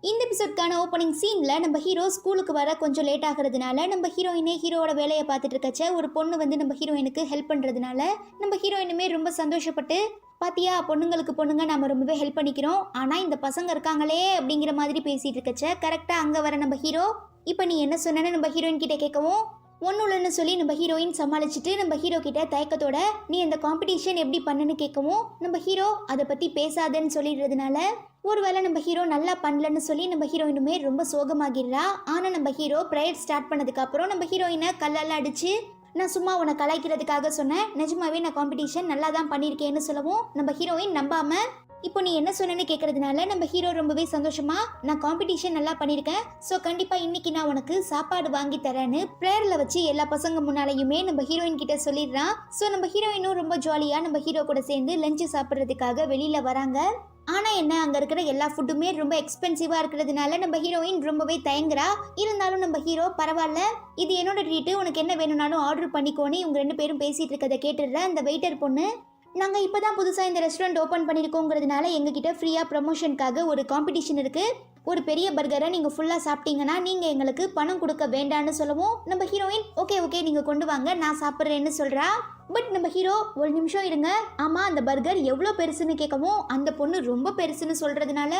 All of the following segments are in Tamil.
இந்த எபிசோட்கான ஓப்பனிங் சீன்ல நம்ம ஹீரோ ஸ்கூலுக்கு வர கொஞ்சம் லேட் ஆகிறதுனால நம்ம ஹீரோயினே ஹீரோட வேலையை பார்த்துட்டு இருக்கச்ச ஒரு பொண்ணு வந்து நம்ம ஹீரோயினுக்கு ஹெல்ப் பண்றதுனால நம்ம ஹீரோயினுமே ரொம்ப சந்தோஷப்பட்டு பாத்தியா பொண்ணுங்க நாம ரொம்பவே ஹெல்ப் பண்ணிக்கிறோம், ஆனா இந்த பசங்க இருக்காங்களே அப்படிங்கிற மாதிரி பேசிட்டு இருக்கச்ச கரெக்டா அங்க வர நம்ம ஹீரோ இப்ப நீ என்ன சொன்னு நம்ம ஹீரோயின் கிட்ட கேட்கவும் ஒன்னுலன்னு சொல்லி நம்ம ஹீரோயின் சமாளிச்சுட்டு நம்ம ஹீரோ கிட்ட தயக்கத்தோட நீ இந்த காம்படிஷன் எப்படி பண்ணுன்னு கேட்கவும் நம்ம ஹீரோ அதை பத்தி பேசாதன்னு சொல்லிடுறதுனால ஒருவேளை நம்ம ஹீரோ நல்லா பண்ணலன்னு சொல்லி நம்ம ஹீரோயினுமே ரொம்ப சோகமாகிடுறா. ஆனா நம்ம ஹீரோ ப்ரேயர் ஸ்டார்ட் பண்ணதுக்கு அப்புறம் நம்ம ஹீரோயினை கல்லால அடிச்சு நான் சும்மா உன்னை கலாய்க்கிறதுக்காக சொன்னேன், நிஜமாவே நான் காம்படிஷன் நல்லா தான் பண்ணியிருக்கேன்னு சொல்லவும் நம்ம ஹீரோயின் நம்பாம இப்போ நீ என்ன சொன்னு கேட்கறதுனால நம்ம ஹீரோ ரொம்பவே சந்தோஷமா நான் காம்படிஷன் நல்லா பண்ணியிருக்கேன், ஸோ கண்டிப்பா இன்னைக்கு நான் உனக்கு சாப்பாடு வாங்கி தரேன்னு ப்ரேயர்ல வச்சு எல்லா பசங்க முன்னாலையுமே நம்ம ஹீரோயின் கிட்ட சொல்லிடுறான். ஸோ நம்ம ஹீரோயினும் ரொம்ப ஜாலியா நம்ம ஹீரோ கூட சேர்ந்து லஞ்ச் சாப்பிட்றதுக்காக வெளியில வராங்க. ஆனா என்ன அங்க இருக்கிற எல்லா ஃபுட்டுமே ரொம்ப எக்ஸ்பென்சிவா இருக்கிறதுனால நம்ம ஹீரோயின் ரொம்பவே தயங்குறா. இருந்தாலும் நம்ம ஹீரோ பரவாயில்ல இது என்னோட ட்ரீட்டு, உனக்கு என்ன வேணும்னாலும் ஆர்டர் பண்ணிக்கோன்னு இவங்க ரெண்டு பேரும் பேசிட்டு இருக்கதை கேட்டுடுற அந்த வெயிட்டர் பொண்ணு நாங்கள் இப்போ தான் புதுசாக இந்த ரெஸ்டாரண்ட் ஓப்பன் பண்ணியிருக்கோங்கிறதுனால எங்ககிட்ட ஃப்ரீயாக ப்ரமோஷனுக்காக ஒரு காம்படிஷன் இருக்குது, ஒரு பெரிய பர்கரை நீங்கள் ஃபுல்லாக சாப்பிட்டீங்கன்னா நீங்கள் எங்களுக்கு பணம் கொடுக்க வேண்டான்னு சொல்லவும் நம்ம ஹீரோயின் ஓகே நீங்கள் கொண்டு வாங்க நான் சாப்பிட்றேன்னு சொல்கிறா. பட் நம்ம ஹீரோ ஒரு நிமிஷம் இருங்க, ஆமாம் அந்த பர்கர் எவ்வளோ பெருசுன்னு கேட்கவும் அந்த பொண்ணு ரொம்ப பெருசுன்னு சொல்கிறதுனால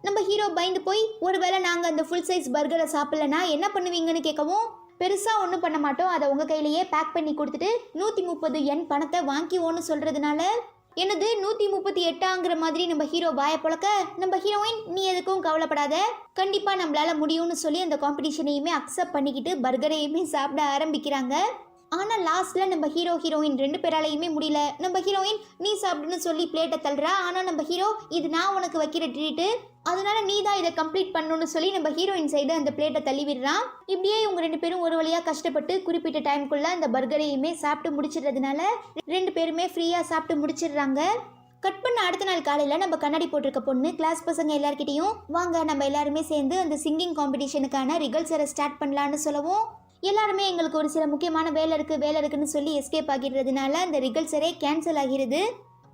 நம்ம ஹீரோ பயந்து போய் ஒருவேளை நாங்கள் அந்த ஃபுல் சைஸ் பர்கரை சாப்பிட்லன்னா என்ன பண்ணுவீங்கன்னு கேட்கவும் பெருசாக ஒன்றும் பண்ண மாட்டோம், அதை உங்கள் கையிலேயே பேக் பண்ணி கொடுத்துட்டு 130 yen பணத்தை வாங்கிவோன்னு சொல்கிறதுனால என்னது 138 மாதிரி நம்ம ஹீரோ வாய புழக்க நம்ம ஹீரோயின் நீ எதுக்கும் கவலைப்படாத கண்டிப்பாக நம்மளால முடியும்னு சொல்லி அந்த காம்படிஷனையுமே அக்செப்ட் பண்ணிக்கிட்டு பர்கரையுமே சாப்பிட ஆரம்பிக்கிறாங்க. ஆனால் லாஸ்ட்டில் நம்ம ஹீரோயின் ரெண்டு பேராலையுமே முடியல. நம்ம ஹீரோயின் நீ சாப்பிடுன்னு சொல்லி பிளேட்டை தள்ளுறா. ஆனால் நம்ம ஹீரோ இது நான் உனக்கு வைக்கிற ட்ரீட்டு, அதனால நீ தான் இதை கம்ப்ளீட் பண்ணணும்னு சொல்லி நம்ம ஹீரோயின் சைடு அந்த பிளேட்டை தள்ளி விடுறான். இப்படியே இவங்க ரெண்டு பேரும் ஒரு வழியாக கஷ்டப்பட்டு குறிப்பிட்ட டைமுக்குள்ள அந்த பர்கரையுமே சாப்பிட்டு முடிச்சிடுறதுனால ரெண்டு பேருமே ஃப்ரீயாக சாப்பிட்டு முடிச்சிடுறாங்க. கட் பண்ண அடுத்த நாள் காலையில் நம்ம கண்ணாடி போட்டிருக்க பொண்ணு கிளாஸ் பசங்க எல்லார்கிட்டையும் வாங்க நம்ம எல்லாருமே சேர்ந்து அந்த சிங்கிங் காம்படிஷனுக்கான ரிகல்சரை ஸ்டார்ட் பண்ணலான்னு சொல்லவும் எல்லாருமே எங்களுக்கு ஒரு சில முக்கியமான வேலை இருக்குன்னு சொல்லி எஸ்கேப் ஆகிடுறதுனால அந்த ரிகல்சரே கேன்சல் ஆகிறது.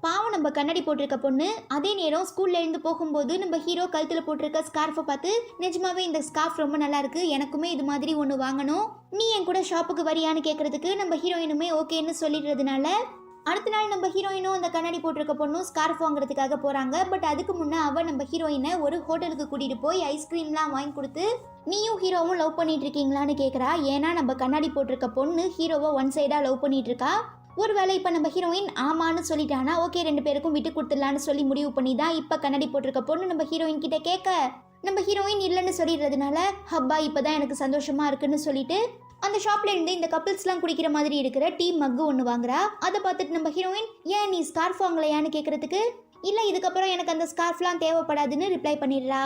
பாவம் நம்ம கண்ணாடி போட்டிருக்க பொண்ணு அதே நேரம் ஸ்கூல்ல இருந்து போகும்போது நம்ம ஹீரோ கழுத்தில் போட்டிருக்க ஸ்கார்ஃபை பார்த்து நிஜமாவே இந்த ஸ்கார்ஃப் ரொம்ப நல்லா இருக்கு, எனக்குமே இது மாதிரி ஒன்று வாங்கணும், நீ என் கூட ஷாப்புக்கு வரியான்னு கேட்கறதுக்கு நம்ம ஹீரோயினுமே ஓகேன்னு சொல்லிடுறதுனால அடுத்த நாள் நம்ம ஹீரோயினும் அந்த கண்ணாடி போட்டிருக்க பொண்ணும் ஸ்கார்ஃப் வாங்குறதுக்காக போறாங்க. பட் அதுக்கு முன்னே அவ நம்ம ஹீரோயினை ஒரு ஹோட்டலுக்கு கூட்டிட்டு போய் ஐஸ்கிரீம்லாம் வாங்கி கொடுத்து நீயும் ஹீரோவும் லவ் பண்ணிட்டு இருக்கீங்களான்னு கேட்குறா. ஏன்னா நம்ம கண்ணாடி போட்டிருக்க பொண்ணு ஹீரோவை ஒன் சைடா லவ் பண்ணிட்டு இருக்கா. ஒருவேளை இப்போ நம்ம ஹீரோயின் ஆமான்னு சொல்லிட்டானா ஓகே ரெண்டு பேருக்கும் விட்டு கொடுத்துடலான்னு சொல்லி முடிவு பண்ணி தான் இப்போ கண்ணாடி போட்டிருக்க பொண்ணு நம்ம ஹீரோயின் கிட்ட கேட்க நம்ம ஹீரோயின் இல்லைன்னு சொல்லிடுறதுனால ஹப்பா இப்போதான் எனக்கு சந்தோஷமா இருக்குன்னு சொல்லிட்டு அந்த ஷாப்ல இருந்து இந்த கப்பிள்ஸ்லாம் குடிக்கிற மாதிரி இருக்கிற டீ மக்கு ஒன்று வாங்குறா. அதை பார்த்துட்டு நம்ம ஹீரோயின் ஏன் நீ ஸ்கார்ஃப் வாங்கலையான்னு கேட்கறதுக்கு இல்லை இதுக்கப்புறம் எனக்கு அந்த ஸ்கார்ஃப்லாம் தேவைப்படாதுன்னு ரிப்ளை பண்ணிடுறா.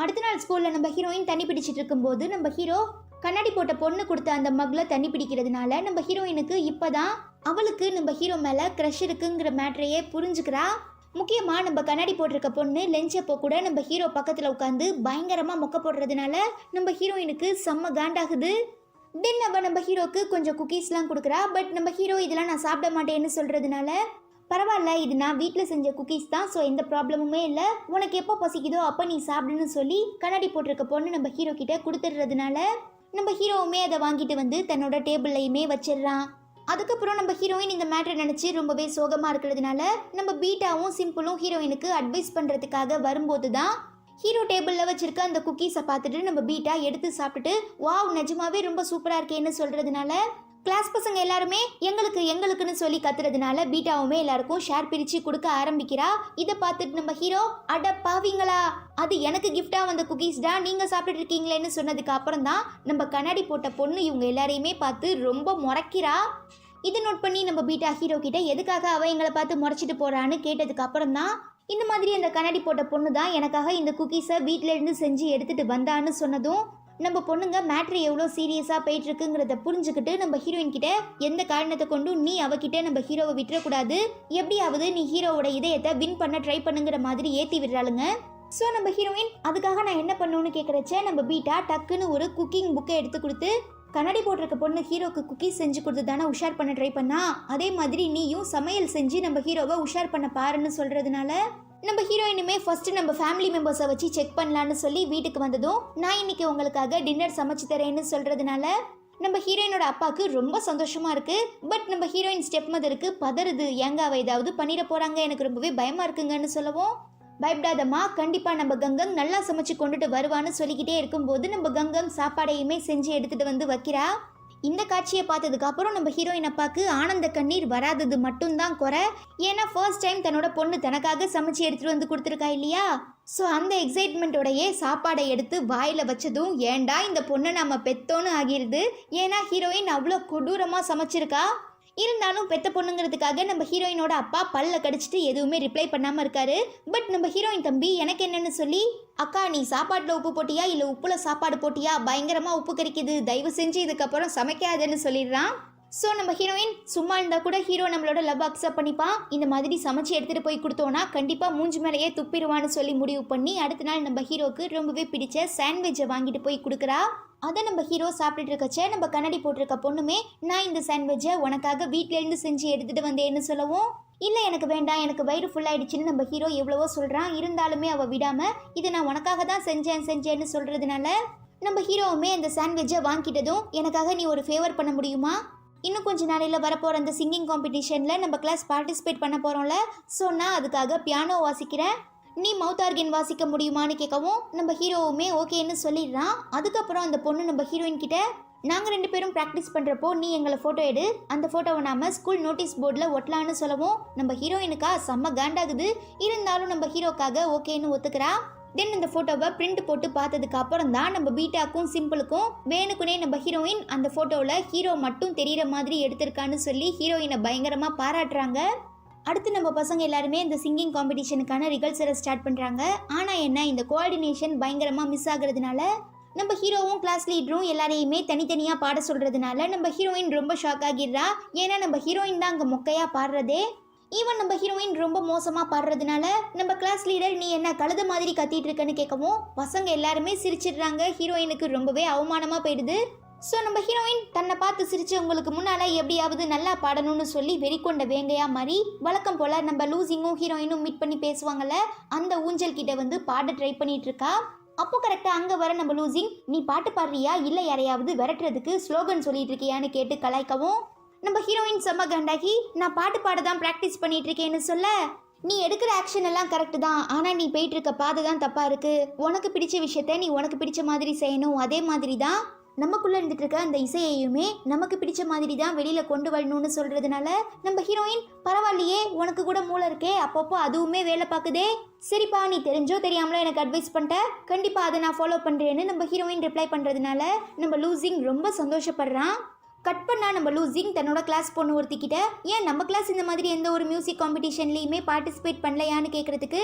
அடுத்த நாள் ஸ்கூல்ல நம்ம ஹீரோயின் தண்ணி பிடிச்சிட்டு இருக்கும்போது நம்ம ஹீரோ கண்ணாடி போட்ட பொண்ணு கொடுத்த அந்த மக்ல தண்ணி பிடிக்கிறதுனால நம்ம ஹீரோயினுக்கு இப்போதான் அவளுக்கு நம்ம ஹீரோ மேல க்ரஷ் இருக்குங்கிற மேட்ரையே புரிஞ்சுக்கிறா. முக்கியமா நம்ம கண்ணாடி போட்டிருக்க பொண்ணு லெஞ்சப்போ கூட நம்ம ஹீரோ பக்கத்துல உட்காந்து பயங்கரமா மொக்க போடுறதுனால நம்ம ஹீரோயினுக்கு செம்ம காண்டாகுது. தென் அவ நம்ம ஹீரோக்கு கொஞ்சம் குக்கீஸ்லாம் கொடுக்குறா. பட் நம்ம ஹீரோ இதெல்லாம் நான் சாப்பிட மாட்டேன்னு சொல்றதுனால பரவாயில்ல இது நான் வீட்டில் செஞ்ச குக்கீஸ் தான், ஸோ எந்த ப்ராப்ளமுமே இல்லை, உனக்கு எப்போ பசிக்குதோ அப்போ நீ சாப்பிடுன்னு சொல்லி கண்ணாடி போட்டிருக்க பொண்ணு நம்ம ஹீரோ கிட்ட கொடுத்துடுறதுனால நம்ம ஹீரோவுமே அதை வாங்கிட்டு வந்து தன்னோட டேபிள்லையுமே வச்சிடுறான். அதுக்கப்புறம் நம்ம ஹீரோயின் இந்த மேட்டரை நினச்சி ரொம்பவே சோகமாக இருக்கிறதுனால நம்ம பீட்டாவும் சிம்பிளும் ஹீரோயினுக்கு அட்வைஸ் பண்ணுறதுக்காக வரும்போது தான் ஹீரோ டேபிளில் வச்சிருக்க அந்த குக்கீஸை பார்த்துட்டு நம்ம பீட்டா எடுத்து சாப்பிட்டுட்டு வாவ் நிஜமாவே ரொம்ப சூப்பராக இருக்கேன்னு சொல்கிறதுனால கிளாஸ் பசங்க எல்லாருமே எங்களுக்குன்னு சொல்லி கத்துறதுனால பீட்டாவுமே எல்லாருக்கும் ஷேர் பிரித்து கொடுக்க ஆரம்பிக்கிறா. இதை பார்த்துட்டு நம்ம ஹீரோ அட பாவீங்களா அது எனக்கு கிஃப்டா வந்த குக்கீஸ் தான் நீங்கள் சாப்பிட்டுட்டு இருக்கீங்களேன்னு சொன்னதுக்கு அப்புறம் தான் நம்ம கண்ணாடி போட்ட பொண்ணு இவங்க எல்லாரையுமே பார்த்து ரொம்ப முறைக்கிறா. இதை நோட் பண்ணி நம்ம பீட்டா ஹீரோ கிட்ட எதுக்காக அவ எங்களை பார்த்து முறைச்சிட்டு போறான்னு கேட்டதுக்கு அப்புறம் தான் இந்த மாதிரி அந்த கண்ணாடி போட்ட பொண்ணு தான் எனக்காக இந்த குக்கீஸை வீட்டில இருந்து செஞ்சு எடுத்துட்டு வந்தான்னு சொன்னதும் நம்ம பொண்ணுங்க மேட்ரு எவ்வளோ சீரியஸாக போயிட்டு இருக்குங்கிறத புரிஞ்சுக்கிட்டு நம்ம ஹீரோயின் கிட்ட எந்த காரணத்தை கொண்டும் நீ அவகிட்ட நம்ம ஹீரோவை விட்டுறக்கூடாது, எப்படியாவது நீ ஹீரோவோட இதயத்தை வின் பண்ண ட்ரை பண்ணுங்கிற மாதிரி ஏற்றி விடுறாளுங்க. ஸோ நம்ம ஹீரோயின் அதுக்காக நான் என்ன பண்ணணும்னு கேட்குறச்ச நம்ம பீட்டா டக்குன்னு ஒரு குக்கிங் புக்கை எடுத்து கொடுத்து கண்ணாடி போட்டிருக்க பொண்ணு ஹீரோக்கு குக்கீஸ் செஞ்சு கொடுத்து தானே உஷார் பண்ண ட்ரை பண்ணா, அதே மாதிரி நீயும் சமையல் செஞ்சு நம்ம ஹீரோவை உஷார் பண்ண பாருன்னு சொல்றதுனால நம்ம ஹீரோயினுமே ஃபர்ஸ்ட் நம்ம ஃபேமிலி மெம்பர்ஸை வச்சு செக் பண்ணலான்னு சொல்லி வீட்டுக்கு வந்ததும் நான் இன்னைக்கு உங்களுக்காக டின்னர் சமைச்சு தரேன்னு சொல்றதுனால நம்ம ஹீரோயினோட அப்பாவுக்கு ரொம்ப சந்தோஷமா இருக்கு. பட் நம்ம ஹீரோயின் ஸ்டெப் மதருக்கு பதறுது, ஏங்க அவ ஏதாவது பண்ணிட போறாங்க, எனக்கு ரொம்பவே பயமா இருக்குங்கன்னு சொல்லவும், பயப்படாதம்மா, கண்டிப்பா நம்ம கங்கம் நல்லா சமைச்சு கொண்டுட்டு வருவான்னு சொல்லிக்கிட்டே இருக்கும்போது நம்ம கங்கம் சாப்பாடையுமே செஞ்சு எடுத்துட்டு வந்து வைக்கிறா. இந்த காட்சியை பார்த்ததுக்கு அப்புறம் நம்ம ஹீரோயின் அப்பாவுக்கு ஆனந்த கண்ணீர் வராதது மட்டும்தான் குறை. ஏன்னா ஃபர்ஸ்ட் டைம் தன்னோட பொண்ணு தனக்காக சமைச்சு எடுத்துட்டு வந்து கொடுத்துருக்கா இல்லையா. ஸோ அந்த எக்ஸைட்மெண்ட்டோடையே சாப்பாடை எடுத்து வாயில வச்சதும் ஏண்டா இந்த பொண்ணை நம்ம பெத்தோன்னு ஆகிருது. ஏன்னா ஹீரோயின் அவ்வளோ கொடூரமாக சமைச்சிருக்கா. இருந்தாலும் பெத்த பொண்ணுங்கிறதுக்காக நம்ம ஹீரோயினோட அப்பா பல்ல கடிச்சிட்டு எதுவுமே ரிப்ளை பண்ணாமல் இருக்காரு. பட் நம்ம ஹீரோயின் தம்பி எனக்கு என்னன்னு சொல்லி, அக்கா நீ சாப்பாட்டில் உப்பு போட்டியா இல்லை உப்புல சாப்பாடு போட்டியா, பயங்கரமாக உப்பு கறிக்குது, தயவு செஞ்சு இதுக்கப்புறம் சமைக்காதுன்னு சொல்லிடுறான். ஸோ நம்ம ஹீரோயின் சும்மா இருந்தால் கூட ஹீரோ நம்மளோட லவ் அக்செப்ட் பண்ணிப்பான். இந்த மாதிரி சமைச்சு எடுத்துகிட்டு போய் கொடுத்தோன்னா கண்டிப்பாக மூஞ்சி மேலேயே துப்பிடுவான்னு சொல்லி முடிவு பண்ணி அடுத்த நாள் நம்ம ஹீரோக்கு ரொம்பவே பிடிச்ச சாண்ட்விட்சை வாங்கிட்டு போய் கொடுக்குறா. அதை நம்ம ஹீரோ சாப்பிட்டுட்டு இருக்கச்சே நம்ம கண்ணாடி போட்டிருக்க பொண்ணுமே நான் இந்த சாண்ட்விட்சை உனக்காக வீட்டிலேருந்து செஞ்சு எடுத்துகிட்டு வந்தேன்னு சொல்லவும், இல்லை எனக்கு வேண்டாம், எனக்கு வயிறு ஃபுல்லாகிடுச்சின்னு நம்ம ஹீரோ எவ்வளவோ சொல்கிறான். இருந்தாலுமே அவள் விடாமல் இதை நான் உனக்காக தான் செஞ்சேன்னு சொல்கிறதுனால நம்ம ஹீரோவுமே அந்த சாண்ட்விட்சை வாங்கிட்டதும், எனக்காக நீ ஒரு ஃபேவர் பண்ண முடியுமா, இன்னும் கொஞ்ச நாளையில் வரப்போகிற அந்த சிங்கிங் காம்படிஷனில் நம்ம கிளாஸ் பார்ட்டிசிபேட் பண்ண போகிறோம்ல, ஸோ நான் அதுக்காக பியானோ வாசிக்கிறேன், நீ மவுத் ஆர்கன் வாசிக்க முடியுமான்னு கேட்கவும் நம்ம ஹீரோவுமே ஓகேன்னு சொல்லிடுறான். அதுக்கப்புறம் அந்த பொண்ணு நம்ம ஹீரோயின் கிட்ட, நாங்கள் 2 பேரும் ப்ராக்டிஸ் பண்ணுறப்போ நீ எங்களை ஃபோட்டோ எடு, அந்த ஃபோட்டோவை நாம் ஸ்கூல் நோட்டீஸ் போர்டில் ஒட்டலான்னு சொல்லவும் நம்ம ஹீரோயினுக்கா செம்ம காண்டாகுது. இருந்தாலும் நம்ம ஹீரோக்காக ஓகேன்னு ஒத்துக்கிறா. தென் இந்த ஃபோட்டோவை பிரிண்ட் போட்டு பார்த்ததுக்கு அப்புறம் தான் நம்ம பீட்டாக்கும் சிம்பிளுக்கும் வேணுக்குனே நம்ம ஹீரோயின் அந்த ஃபோட்டோவில் ஹீரோ மட்டும் தெரிகிற மாதிரி எடுத்திருக்கான்னு சொல்லி ஹீரோயினை பயங்கரமாக பாராட்டுறாங்க. அடுத்து நம்ம பசங்க எல்லாருமே இந்த சிங்கிங் காம்படிஷனுக்கான ரிகல்சரை ஸ்டார்ட் பண்ணுறாங்க. ஆனால் என்ன, இந்த கோஆர்டினேஷன் பயங்கரமாக மிஸ் ஆகுறதுனால நம்ம ஹீரோவும் கிளாஸ் லீடரும் எல்லாரையுமே தனித்தனியாக பாட சொல்கிறதுனால நம்ம ஹீரோயின் ரொம்ப ஷாக் ஆகிடுறா. ஏன்னா நம்ம ஹீரோயின் தான் அங்கே மொக்கையாக பாடுறதே. ஈவன் நம்ம ஹீரோயின் ரொம்ப மோசமாக பாடுறதுனால நம்ம கிளாஸ் லீடர் நீ என்ன கழுத மாதிரி கத்திட்டு இருக்கன்னு கேட்கவும் பசங்க எல்லாருமே சிரிச்சிடுறாங்க. ஹீரோயினுக்கு ரொம்பவே அவமானமாக போயிடுது. ஸோ நம்ம ஹீரோயின் தன்னை பார்த்து சிரிச்சவங்களுக்கு முன்னால் எப்படியாவது நல்லா பாடணும்னு சொல்லி வெறிக்கொண்ட வேங்கையா மாதிரி வழக்கம் போல் நம்ம லூசிங்கும் ஹீரோயினும் மீட் பண்ணி பேசுவாங்கல்ல, அந்த ஊஞ்சல் கிட்ட வந்து பாட ட்ரை பண்ணிட்டு இருக்கா. அப்போ கரெக்டாக அங்கே வர நம்ம லூசிங், நீ பாட்டு பாடுறியா இல்லை யாரையாவது விரட்டுறதுக்கு ஸ்லோகன் சொல்லிட்டு இருக்கியான்னு கேட்டு கலாய்க்கவும் நம்ம ஹீரோயின் செம்ம கண்டாகி, நான் பாட்டு பாட தான் ப்ராக்டிஸ் பண்ணிட்டு இருக்கேன்னு சொல்ல, நீ எடுக்கிற ஆக்ஷன் எல்லாம் கரெக்டு தான், ஆனால் நீ போயிட்டு இருக்க பாதை தான் தப்பாக இருக்கு, உனக்கு பிடிச்ச விஷயத்த நீ உனக்கு பிடிச்ச மாதிரி செய்யணும், அதே மாதிரி தான் நமக்குள்ளே இருந்துட்டு இருக்க அந்த இசையையுமே நமக்கு பிடிச்ச மாதிரி தான் வெளியில் கொண்டு வரணும்னு சொல்கிறதுனால நம்ம ஹீரோயின் பரவாயில்லையே உனக்கு கூட மூளை இருக்கே, அப்பப்போ அதுவுமே வேலை பார்க்குதே, சரிப்பா நீ தெரிஞ்சோ தெரியாமலோ எனக்கு அட்வைஸ் பண்ணிட்ட, கண்டிப்பாக அதை நான் ஃபாலோ பண்ணுறேன்னு நம்ம ஹீரோயின் ரிப்ளை பண்ணுறதுனால நம்ம லூசிங் ரொம்ப சந்தோஷப்படுறான். கட் பண்ணா நம்ம லூசிங் தன்னோட கிளாஸ் பொண்ணு ஒருத்திக்கிட்ட, ஏன் நம்ம கிளாஸ் இந்த மாதிரி எந்த ஒரு மியூசிக் காம்படிஷன்லையுமே பார்ட்டிசிபேட் பண்ணலையான்னு கேட்குறதுக்கு,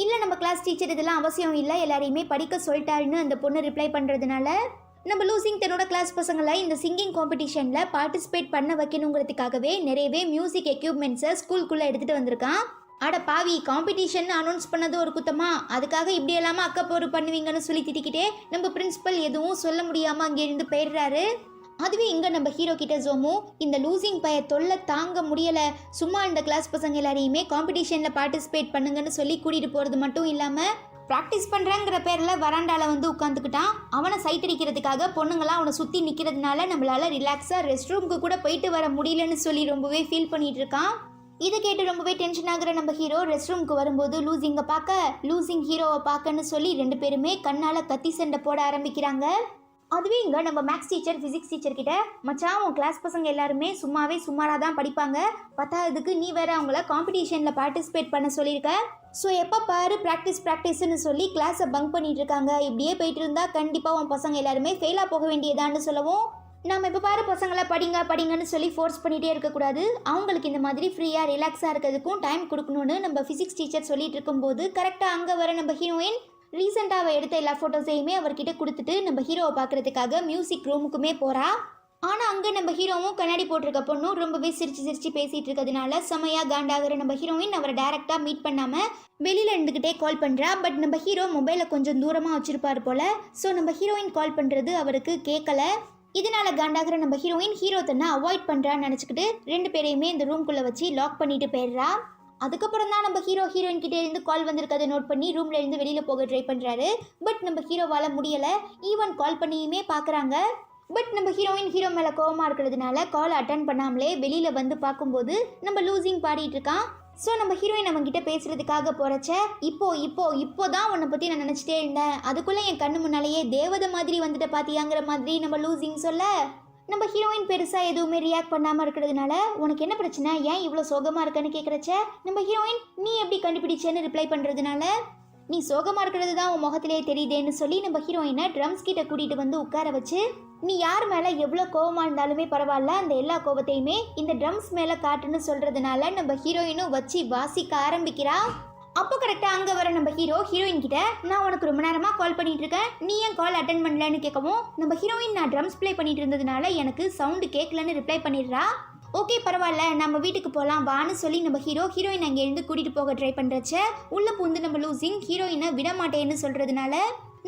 இல்லை நம்ம கிளாஸ் டீச்சர் இதெல்லாம் அவசியம் இல்லை, எல்லாரையுமே படிக்க சொல்லிட்டாருன்னு அந்த பொண்ணு ரிப்ளை பண்ணுறதுனால நம்ம லூசிங் தன்னோட கிளாஸ் பசங்களை இந்த சிங்கிங் காம்படிஷனில் பார்ட்டிசிபேட் பண்ண வைக்கணுங்கிறதுக்காகவே நிறையவே மியூசிக் எக்யூப்மெண்ட்ஸை ஸ்கூலுக்குள்ளே எடுத்துகிட்டு வந்திருக்கான். அட பாவி, காம்படிஷன் அனௌன்ஸ் பண்ணது ஒரு குத்தமா, அதுக்காக இப்படி எல்லாமே அக்கப்போரு பண்ணுவீங்கன்னு சொல்லி திட்டிக்கிட்டே நம்ம பிரின்சிபல் எதுவும் சொல்ல முடியாமல் அங்கேருந்து போயிடுறாரு. அதுவே இங்கே நம்ம ஹீரோ கிட்ட ஜோமு, இந்த லூசிங் பைய தொல்லை தாங்க முடியலை, சும்மா இந்த கிளாஸ் பசங்க எல்லாரையுமே காம்படிஷனில் பார்ட்டிசிபேட் பண்ணுங்கன்னு சொல்லி கூட்டிகிட்டு போகிறது மட்டும் இல்லாமல் ப்ராக்டிஸ் பண்ணுறேங்கிற பேரில் வராண்டாவில் வந்து உட்காந்துக்கிட்டான். அவனை சைட்டடிக்கிறதுக்காக பொண்ணுங்களாம் அவனை சுற்றி நிற்கிறதுனால நம்மளால் ரிலாக்ஸாக ரெஸ்ட் ரூமுக்கு கூட போயிட்டு வர முடியலன்னு சொல்லி ரொம்பவே ஃபீல் பண்ணிகிட்டு இருக்கான். இதை கேட்டு ரொம்பவே டென்ஷன் ஆகுற நம்ம ஹீரோ ரெஸ்ட் ரூமுக்கு வரும்போது லூசிங்கை பார்க்க, லூசிங் ஹீரோவை பார்க்கன்னு சொல்லி 2 பேருமே கண்ணால் கத்தி சண்டை போட ஆரம்பிக்கிறாங்க. அதுவே இங்கே நம்ம மேக்ஸ் டீச்சர் ஃபிசிக்ஸ் டீச்சர் கிட்ட, மச்சான் உன் கிளாஸ் பசங்க எல்லாருமே சுமாராக தான் படிப்பாங்க, பத்தாவதுக்கு நீ வேற அவங்கள காம்படிஷனில் பார்ட்டிசிபேட் பண்ண சொல்லியிருக்க, ஸோ எப்போ பாரு ப்ராக்டிஸ்ன்னு சொல்லி கிளாஸை பங்க் பண்ணிட்டு இருக்காங்க, இப்படியே போயிட்டு இருந்தா கண்டிப்பாக உன் பசங்க எல்லாருமே ஃபெயிலாக போக வேண்டியதான்னு சொல்லவும், நம்ம இப்போ பாரு பசங்களை படிங்கன்னு சொல்லி ஃபோர்ஸ் பண்ணிகிட்டே இருக்கக்கூடாது, அவங்களுக்கு இந்த மாதிரி ஃப்ரீயாக ரிலாக்ஸாக இருக்கிறதுக்கும் டைம் கொடுக்கணும்னு நம்ம ஃபிசிக்ஸ் டீச்சர் சொல்லிட்டு இருக்கும்போது கரெக்டாக அங்கே வர நம்ம ஹீரோயின் ரீசெண்டாக அவள் எடுத்த எல்லா ஃபோட்டோஸையுமே அவர்கிட்ட கொடுத்துட்டு நம்ம ஹீரோவை பார்க்குறதுக்காக மியூசிக் ரூமுக்குமே போகிறா. ஆனால் அங்கே நம்ம ஹீரோவும் கண்ணாடி போட்டிருக்க பொண்ணும் ரொம்பவே சிரிச்சு பேசிகிட்டு இருக்கிறதுனால செமையாக காண்டாகிற நம்ம ஹீரோயின் அவரை டேரெக்டாக மீட் பண்ணாமல் வெளியில் இருந்துக்கிட்டே கால் பண்ணுறா. பட் நம்ம ஹீரோ மொபைலை கொஞ்சம் தூரமாக வச்சுருப்பார் போல். ஸோ நம்ம ஹீரோயின் கால் பண்ணுறது அவருக்கு கேட்கல. இதனால காண்டாகிற நம்ம ஹீரோயின் ஹீரோ தன்னை அவாய்ட் பண்ணுறான்னு நினச்சிக்கிட்டு 2 பேரையுமே இந்த ரூம்குள்ளே வச்சு லாக் பண்ணிட்டு போயிடுறா. அதுக்கப்புறம் தான் நம்ம ஹீரோயின் கிட்டே இருந்து கால் வந்திருக்கதை நோட் பண்ணி ரூம்ல இருந்து வெளியில போக ட்ரை பண்றாரு. பட் நம்ம ஹீரோவால முடியல. ஈவன் கால் பண்ணியுமே பாக்குறாங்க. பட் நம்ம ஹீரோ மேல கோவமா இருக்கிறதுனால கால் அட்டன் பண்ணாமலே வெளியில வந்து பார்க்கும்போது நம்ம லூசிங் பாடிட்டு இருக்கான். ஸோ நம்ம ஹீரோயின் அவங்க கிட்ட பேசுறதுக்காக போறச்ச இப்போதான் உன்னை பத்தி நான் நினைச்சிட்டே இருந்தேன், அதுக்குள்ள என் கண்ணு முன்னாலேயே தேவதை மாதிரி வந்துட்டு பாத்தியாங்கிற மாதிரி நம்ம லூசிங் சொல்ல நம்ம ஹீரோயின் பெருசா எதுவுமே ரியாக்ட் பண்ணாம இருக்கிறதுனால உனக்கு என்ன பிரச்சனை, ஏன் இவ்வளோ சோகமா இருக்கன்னு கேட்குறச்ச நம்ம ஹீரோயின் நீ எப்படி கண்டுபிடிச்சேன்னு ரிப்ளை பண்றதுனால நீ சோகமா இருக்கிறது தான் உன் முகத்திலே தெரியுதேன்னு சொல்லி நம்ம ஹீரோயினை ட்ரம்ஸ் கிட்ட கூட்டிட்டு வந்து உட்கார வச்சு நீ யார் மேல எவ்வளோ கோவமா இருந்தாலுமே பரவாயில்ல, அந்த எல்லா கோவத்தையுமே இந்த ட்ரம்ஸ் மேல காட்டுன்னு சொல்றதுனால நம்ம ஹீரோயினும் வச்சு வாசிக்க ஆரம்பிக்கிறா. அப்போ கரெக்டாக அங்கே வர நம்ம ஹீரோயின் கிட்ட நான் உனக்கு ரொம்ப நேரமாக கால் பண்ணிட்டு இருக்கேன், நீ ஏன் கால் அட்டன் பண்ணலன்னு கேட்கவும் நம்ம ஹீரோயின் நான் ட்ரம்ஸ் ப்ளே பண்ணிட்டு இருந்ததுனால எனக்கு சவுண்டு கேட்கலன்னு ரிப்ளை பண்ணிடுறா. ஓகே பரவாயில்ல நம்ம வீட்டுக்கு போகலாம் வான்னு சொல்லி நம்ம ஹீரோயின் அங்கே இருந்து கூட்டிகிட்டு போக ட்ரை பண்ணுறச்ச உள்ளே பூந்து நம்ம லூசிங் ஹீரோயினை விட மாட்டேன்னு சொல்கிறதுனால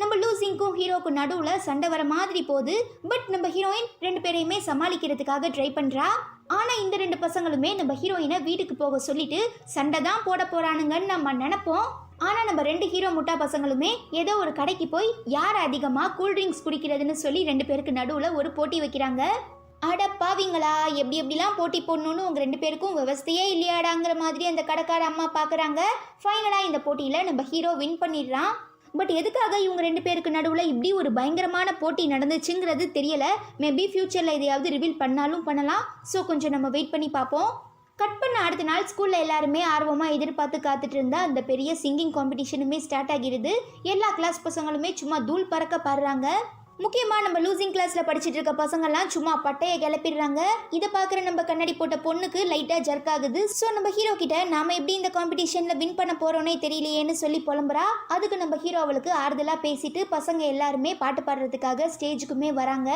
நம்ம லூசிங்க்கும் ஹீரோக்கும் நடுவில் சண்டை வர மாதிரி போகுது. பட் நம்ம ஹீரோயின் ரெண்டு பேரையுமே சமாளிக்கிறதுக்காக ட்ரை பண்ணுறா. ஆனால் இந்த ரெண்டு பசங்களுமே நம்ம ஹீரோயினை வீட்டுக்கு போக சொல்லிட்டு சண்டை தான் போட போகிறானுங்கன்னு நம்ம நினைப்போம். ஆனால் நம்ம ரெண்டு ஹீரோ முட்டா பசங்களுமே ஏதோ ஒரு கடைக்கு போய் யார் அதிகமாக கூல்ட்ரிங்க்ஸ் குடிக்கிறதுன்னு சொல்லி ரெண்டு பேருக்கு நடுவில் ஒரு போட்டி வைக்கிறாங்க. அட பாவிங்களா, எப்படிலாம் போட்டி போடணும்னு உங்கள் ரெண்டு பேருக்கும் விவஸ்தையே இல்லையாடாங்கிற மாதிரி அந்த கடைக்கார அம்மா பார்க்குறாங்க. ஃபைனலாக இந்த போட்டியில் நம்ம ஹீரோ வின் பண்ணிடுறான். பட் எதுக்காக இவங்க ரெண்டு பேருக்கு நடுவில் இப்படி ஒரு பயங்கரமான போட்டி நடந்துச்சுங்கிறது தெரியல. மேபி ஃப்யூச்சரில் எதையாவது ரிவீல் பண்ணாலும் பண்ணலாம். ஸோ கொஞ்சம் நம்ம வெயிட் பண்ணி பார்ப்போம். கட் பண்ண அடுத்த நாள் ஸ்கூலில் எல்லாருமே ஆர்வமாக எதிர்பார்த்து காத்துட்டு இருந்தா அந்த பெரிய சிங்கிங் காம்படிஷனுமே ஸ்டார்ட் ஆகிடுது. எல்லா கிளாஸ் பசங்களுமே சும்மா தூள் பறக்க பாடுறாங்க. முக்கியமாக நம்ம லூசிங் கிளாஸில் படிச்சுட்டு இருக்க பசங்கள்லாம் சும்மா பட்டையை கிளப்பிடுறாங்க. இதை பார்க்குற நம்ம கண்ணாடி போட்ட பொண்ணுக்கு லைட்டாக ஜர்க் ஆகுது. ஸோ நம்ம ஹீரோ கிட்ட நாம எப்படி இந்த காம்படிஷனில் வின் பண்ண போகிறோன்னே தெரியலையேன்னு சொல்லி புலம்புறா. அதுக்கு நம்ம ஹீரோ அவளுக்கு ஆறுதலாக பேசிட்டு பசங்க எல்லாருமே பாட்டு பாடுறதுக்காக ஸ்டேஜுக்குமே வராங்க.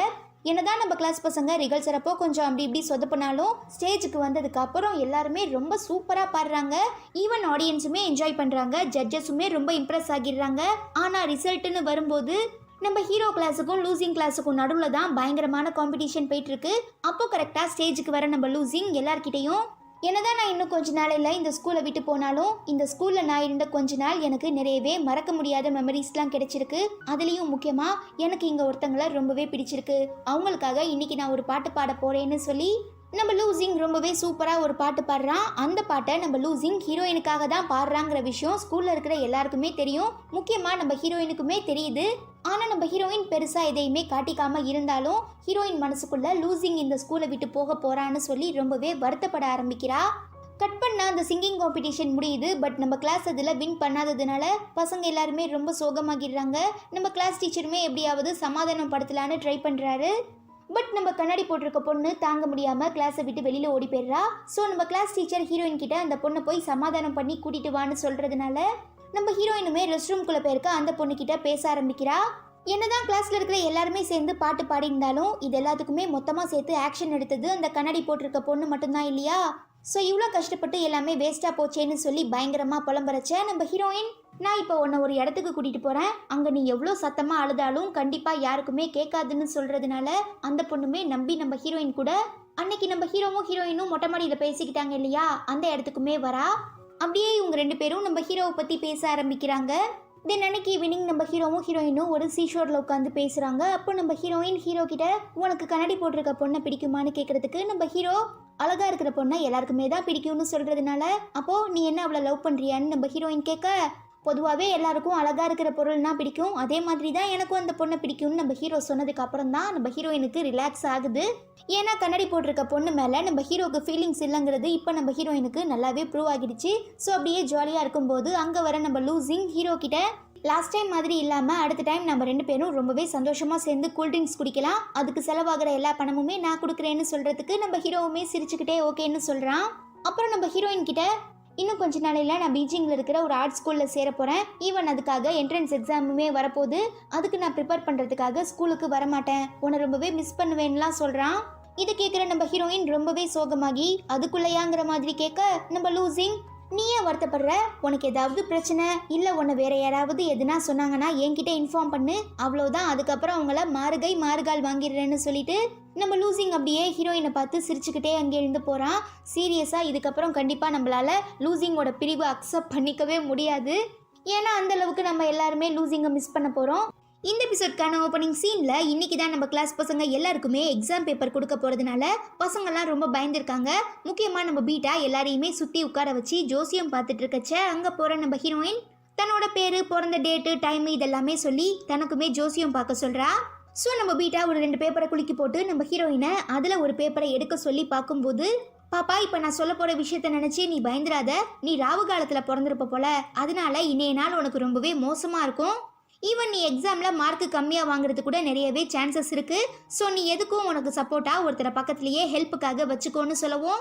என்னதான் நம்ம கிளாஸ் பசங்க ரிகல்சரப்போ கொஞ்சம் அப்படி இப்படி சொதப்பினாலும் ஸ்டேஜுக்கு வந்ததுக்கு அப்புறம் எல்லாருமே ரொம்ப சூப்பராக பாடுறாங்க. ஈவன் ஆடியன்ஸுமே என்ஜாய் பண்ணுறாங்க, ஜட்ஜஸுமே ரொம்ப இம்ப்ரெஸ் ஆகிடுறாங்க. ஆனால் ரிசல்ட்டுன்னு வரும்போது நம்ம ஹீரோ கிளாஸுக்கும் லூசிங் கிளாஸுக்கும் நடுவில் தான் பயங்கரமான காம்படிஷன் போயிட்டு இருக்கு. அப்போ கரெக்டாக ஸ்டேஜுக்கு வர நம்ம லூசிங் எல்லார்கிட்டையும் என்னதான் நான் இன்னும் கொஞ்ச நாளையில் இந்த ஸ்கூலை விட்டு போனாலும் இந்த ஸ்கூலில் நான் இருந்த கொஞ்ச நாள் எனக்கு நிறையவே மறக்க முடியாத மெமரிஸ்லாம் கிடைச்சிருக்கு. அதுலேயும் முக்கியமாக எனக்கு இங்கே ஒருத்தங்களை ரொம்பவே பிடிச்சிருக்கு. அவங்களுக்காக இன்னைக்கு நான் ஒரு பாட்டு பாட போகிறேன்னு சொல்லி நம்ம லூசிங் ரொம்பவே சூப்பராக ஒரு பாட்டு பாடுறான். அந்த பாட்டை நம்ம லூசிங் ஹீரோயினுக்காக தான் பாடுறாங்கிற விஷயம் ஸ்கூலில் இருக்கிற எல்லாருக்குமே தெரியும். முக்கியமாக நம்ம ஹீரோயினுக்குமே தெரியுது. ஆனால் நம்ம ஹீரோயின் பெருசாக எதையுமே காட்டிக்காமல் இருந்தாலும் ஹீரோயின் மனசுக்குள்ள லூசிங் இந்த ஸ்கூலை விட்டு போக போகிறான்னு சொல்லி ரொம்பவே வருத்தப்பட ஆரம்பிக்கிறா. கட் பண்ணால் அந்த சிங்கிங் காம்படிஷன் முடியுது. பட் நம்ம கிளாஸ் அதில் வின் பண்ணாததுனால பசங்க எல்லாருமே ரொம்ப சோகமாகிடுறாங்க. நம்ம கிளாஸ் டீச்சருமே எப்படியாவது சமாதானம் படுத்தலான்னு ட்ரை பண்ணுறாரு. பட் நம்ம கண்ணாடி போட்டிருக்க பொண்ணு தாங்க முடியாமல் கிளாஸை விட்டு வெளியில் ஓடி போயிடுறா. ஸோ நம்ம கிளாஸ் டீச்சர் ஹீரோயின் கிட்ட அந்த பொண்ணை போய் சமாதானம் பண்ணி கூட்டிட்டு வான்னு சொல்கிறதுனால நம்ம ஹீரோயினுமே ரெஸ்ட் ரூம்குள்ளே போயிருக்க அந்த பொண்ணுக்கிட்ட பேச ஆரம்பிக்கிறா. என்னதான் கிளாஸில் இருக்கிற எல்லாருமே சேர்ந்து பாட்டு பாடியிருந்தாலும் இது எல்லாத்துக்குமே மொத்தமாக சேர்த்து ஆக்ஷன் எடுத்தது அந்த கண்ணாடி போட்டிருக்க பொண்ணு மட்டும்தான் இல்லையா. ஸோ இவ்வளோ கஷ்டப்பட்டு எல்லாமே வேஸ்ட்டாக போச்சேன்னு சொல்லி பயங்கரமாக புலம்புறச்ச நம்ம ஹீரோயின் நான் இப்போ உன்னை ஒரு இடத்துக்கு கூட்டிகிட்டு போகிறேன், அங்கே நீ எவ்வளோ சத்தமாக அழுதாலும் கண்டிப்பாக யாருக்குமே கேட்காதுன்னு சொல்கிறதுனால அந்த பொண்ணுமே நம்பி நம்ம ஹீரோயின் கூட அன்னைக்கு நம்ம ஹீரோவும் ஹீரோயினும் மொட்டை மாடியில் பேசிக்கிட்டாங்க இல்லையா அந்த இடத்துக்குமே வரா. அப்படியே இவங்க ரெண்டு பேரும் நம்ம ஹீரோவை பற்றி பேச ஆரம்பிக்கிறாங்க. தென் அன்னைக்கு ஈவினிங் நம்ம ஹீரோவும் ஹீரோயினும் ஒரு சீஷோரில் உட்காந்து பேசுகிறாங்க. அப்போ நம்ம ஹீரோயின் ஹீரோ கிட்ட உனக்கு கண்ணாடி போட்டிருக்க பொண்ணை பிடிக்குமான்னு கேட்குறதுக்கு நம்ம ஹீரோ அழகா இருக்கிற பொண்ணை எல்லாருக்குமே தான் பிடிக்கும்னு சொல்கிறதுனால அப்போ நீ என்ன அவளை லவ் பண்ணுறியான்னு நம்ம ஹீரோயின் கேட்க பொதுவாகவே எல்லாருக்கும் அழகாக இருக்கிற பொருள்னா பிடிக்கும், அதே மாதிரி தான் எனக்கும் அந்த பொண்ணை பிடிக்கும்னு நம்ம ஹீரோ சொன்னதுக்கு அப்புறம் தான் நம்ம ஹீரோயினுக்கு ரிலாக்ஸ் ஆகுது. ஏன்னா கண்ணாடி போட்டிருக்க பொண்ணு மேலே நம்ம ஹீரோக்கு ஃபீலிங்ஸ் இல்லைங்கிறது இப்போ நம்ம ஹீரோயினுக்கு நல்லாவே ப்ரூவ் ஆகிடுச்சு. ஸோ அப்படியே ஜாலியாக இருக்கும்போது அங்கே வர நம்ம லூசிங் ஹீரோ கிட்ட லாஸ்ட் டைம் மாதிரி இல்லாமல் அடுத்த டைம் நம்ம ரெண்டு பேரும் ரொம்பவே சந்தோஷமாக சேர்ந்து கூல்ட்ரிங்க்ஸ் குடிக்கலாம், அதுக்கு செலவாகிற எல்லா பணமுமே நான் கொடுக்குறேன்னு சொல்கிறதுக்கு நம்ம ஹீரோவுமே சிரிச்சுக்கிட்டே ஓகேன்னு சொல்கிறான். அப்புறம் நம்ம ஹீரோயின் கிட்ட இன்னும் கொஞ்ச நாளையில் நான் பீஜிங்கில் இருக்கிற ஒரு ஆர்ட் ஸ்கூலில் சேர போகிறேன், ஈவன் அதுக்காக என்ட்ரன்ஸ் எக்ஸாமுமே வரப்போகுது, அதுக்கு நான் ப்ரிப்பேர் பண்ணுறதுக்காக ஸ்கூலுக்கு வரமாட்டேன், உன்னை ரொம்பவே மிஸ் பண்ணுவேன்லாம் சொல்கிறான். இதை கேட்குற நம்ம ஹீரோயின் ரொம்பவே சோகமாகி அதுக்குள்ளையாங்கிற மாதிரி கேட்க நம்ம லூசிங் நீ ஏன் வருத்தப்படுற? உனக்கு ஏதாவது பிரச்சனை இல்லை உன்னை வேற யாராவது எதுனா சொன்னாங்கன்னா என்கிட்ட இன்ஃபார்ம் பண்ணு, அவ்வளோதான். அதுக்கப்புறம் அவங்கள மாறுகை மாறுகால் வாங்கிடுறேன்னு சொல்லிட்டு நம்ம லூசிங் அப்படியே ஹீரோயினை பார்த்து சிரிச்சுக்கிட்டே அங்கே இருந்து போகிறான். சீரியஸாக இதுக்கப்புறம் கண்டிப்பாக நம்மளால் லூசிங்கோட பிரிவு அக்செப்ட் பண்ணிக்கவே முடியாது. ஏன்னா அந்தளவுக்கு நம்ம எல்லாருமே லூசிங்கை மிஸ் பண்ண போகிறோம். இந்த எபிசோட்கான ஓப்பனிங் சீனில் இன்றைக்கி தான் நம்ம கிளாஸ் பசங்க எல்லாருக்குமே எக்ஸாம் பேப்பர் கொடுக்க போகிறதுனால பசங்கள்லாம் ரொம்ப பயந்துருக்காங்க. முக்கியமாக நம்ம பீட்டா எல்லாரையுமே சுற்றி உட்கார வச்சு ஜோசியம் பார்த்துட்டு இருக்கச்ச அங்கே போகிற நம்ம ஹீரோயின் தன்னோட பேர், பிறந்த டேட்டு, டைமு இதெல்லாமே சொல்லி தனக்குமே ஜோசியம் பார்க்க சொல்கிறா. ஸோ நம்ம பீட்டா ஒரு 2 பேப்பரை குலுக்கி போட்டு நம்ம ஹீரோயினை அதில் ஒரு பேப்பரை எடுக்க சொல்லி பார்க்கும்போது, பாப்பா இப்போ நான் சொல்ல போகிற விஷயத்த நினச்சி நீ பயந்துடாத. நீ ராவு காலத்தில் பிறந்திருப்ப போல, அதனால இன்றைய நாள் உனக்கு ரொம்பவே மோசமாக இருக்கும். ஈவன் நீ எக்ஸாமில் மார்க்கு கம்மியாக வாங்குறது கூட நிறையவே சான்சஸ் இருக்குது. ஸோ நீ எதுக்கும் உனக்கு சப்போர்ட்டாக ஒருத்தரை பக்கத்துலேயே ஹெல்ப்புக்காக வச்சுக்கோன்னு சொல்லவும்,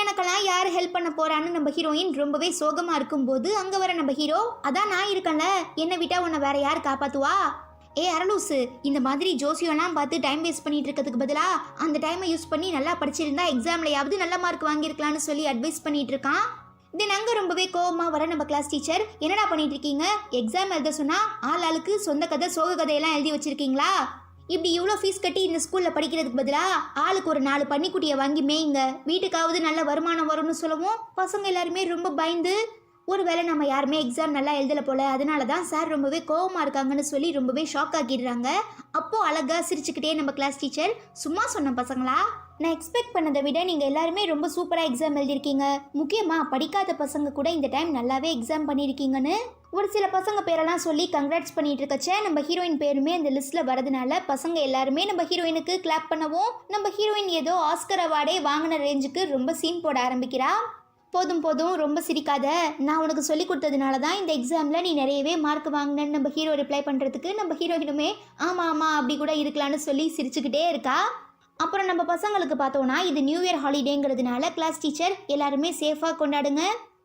எனக்கெல்லாம் யார் ஹெல்ப் பண்ண போகிறான்னு நம்ம ஹீரோயின் ரொம்பவே சோகமாக இருக்கும்போது அங்கே வர நம்ம ஹீரோ, அதான் நான் இருக்கேன்ல, என்னை விட்டால் உன்னை வேற யார் காப்பாற்றுவா? அரலூசு, இந்த மாதிரி ஜோசியெல்லாம் பார்த்து டைம் வேஸ்ட் பண்ணிட்டு இருக்கிறதுக்கு பதிலாக அந்த டைமை யூஸ் பண்ணி நல்லா படிச்சிருந்தா எக்ஸாம்லையாவது நல்ல மார்க் வாங்கியிருக்கலான்னு சொல்லி அட்வைஸ் பண்ணிட்டு இருக்கான். தென் அங்கே ரொம்பவே கோவமாக வர நம்ம கிளாஸ் டீச்சர், என்னடா பண்ணிட்டு இருக்கீங்க? எக்ஸாம் எழுத சொன்னா ஆளுக்கு சொந்த கதை சோக கதையெல்லாம் எழுதி வச்சிருக்கீங்களா? இப்படி இவ்வளோ ஃபீஸ் கட்டி இந்த ஸ்கூலில் படிக்கிறதுக்கு பதிலாக ஆளுக்கு ஒரு 4 பன்னிக்குட்டியை வாங்கி மேய்ங்க, வீட்டுக்காவது நல்ல வருமானம் வரும்னு சொல்லவும் பசங்க எல்லாருமே ரொம்ப பயந்து, ஒருவேளை நம்ம யாருமே எக்ஸாம் நல்லா எழுதலை போல, அதனால தான் சார் ரொம்பவே கோவமாக இருக்காங்கன்னு சொல்லி ரொம்பவே ஷாக் ஆகிடுறாங்க. அப்போது அழகாக சிரிச்சுக்கிட்டே நம்ம கிளாஸ் டீச்சர், சும்மா சொன்ன பசங்களா, நான் எக்ஸ்பெக்ட் பண்ணதை விட நீங்கள் எல்லாருமே ரொம்ப சூப்பராக எக்ஸாம் எழுதியிருக்கீங்க. முக்கியமாக படிக்காத பசங்க கூட இந்த டைம் நல்லாவே எக்ஸாம் பண்ணியிருக்கீங்கன்னு ஒரு சில பசங்க பேரெல்லாம் சொல்லி கங்க்ராட்ஸ் பண்ணிட்டு இருக்கச்ச நம்ம ஹீரோயின் பேருமே அந்த லிஸ்ட்டில் வரதுனால பசங்க எல்லாருமே நம்ம ஹீரோயினுக்கு கிளாப் பண்ணவும், நம்ம ஹீரோயின் ஏதோ ஆஸ்கர் அவார்டே வாங்கின ரேஞ்சுக்கு ரொம்ப சீன் போட ஆரம்பிக்கிறா. போதும் போதும், ரொம்ப சிரிக்காத, நான் உனக்கு சொல்லி கொடுத்ததுனால தான் இந்த எக்ஸாமில் நீ நிறையவே மார்க் வாங்கினேன்னு நம்ம ஹீரோ ரிப்ளை பண்ணுறதுக்கு நம்ம ஹீரோயினுமே ஆமாம் ஆமாம் அப்படி கூட இருக்கலான்னு சொல்லி சிரிச்சுக்கிட்டே இருக்கா. அப்புறம் நம்ம பசங்களுக்கு பார்த்தோன்னா இது நியூ இயர் ஹாலிடேங்கிறதுனால கிளாஸ் டீச்சர் எல்லாருமே சேஃபாக கொண்டாடுங்க,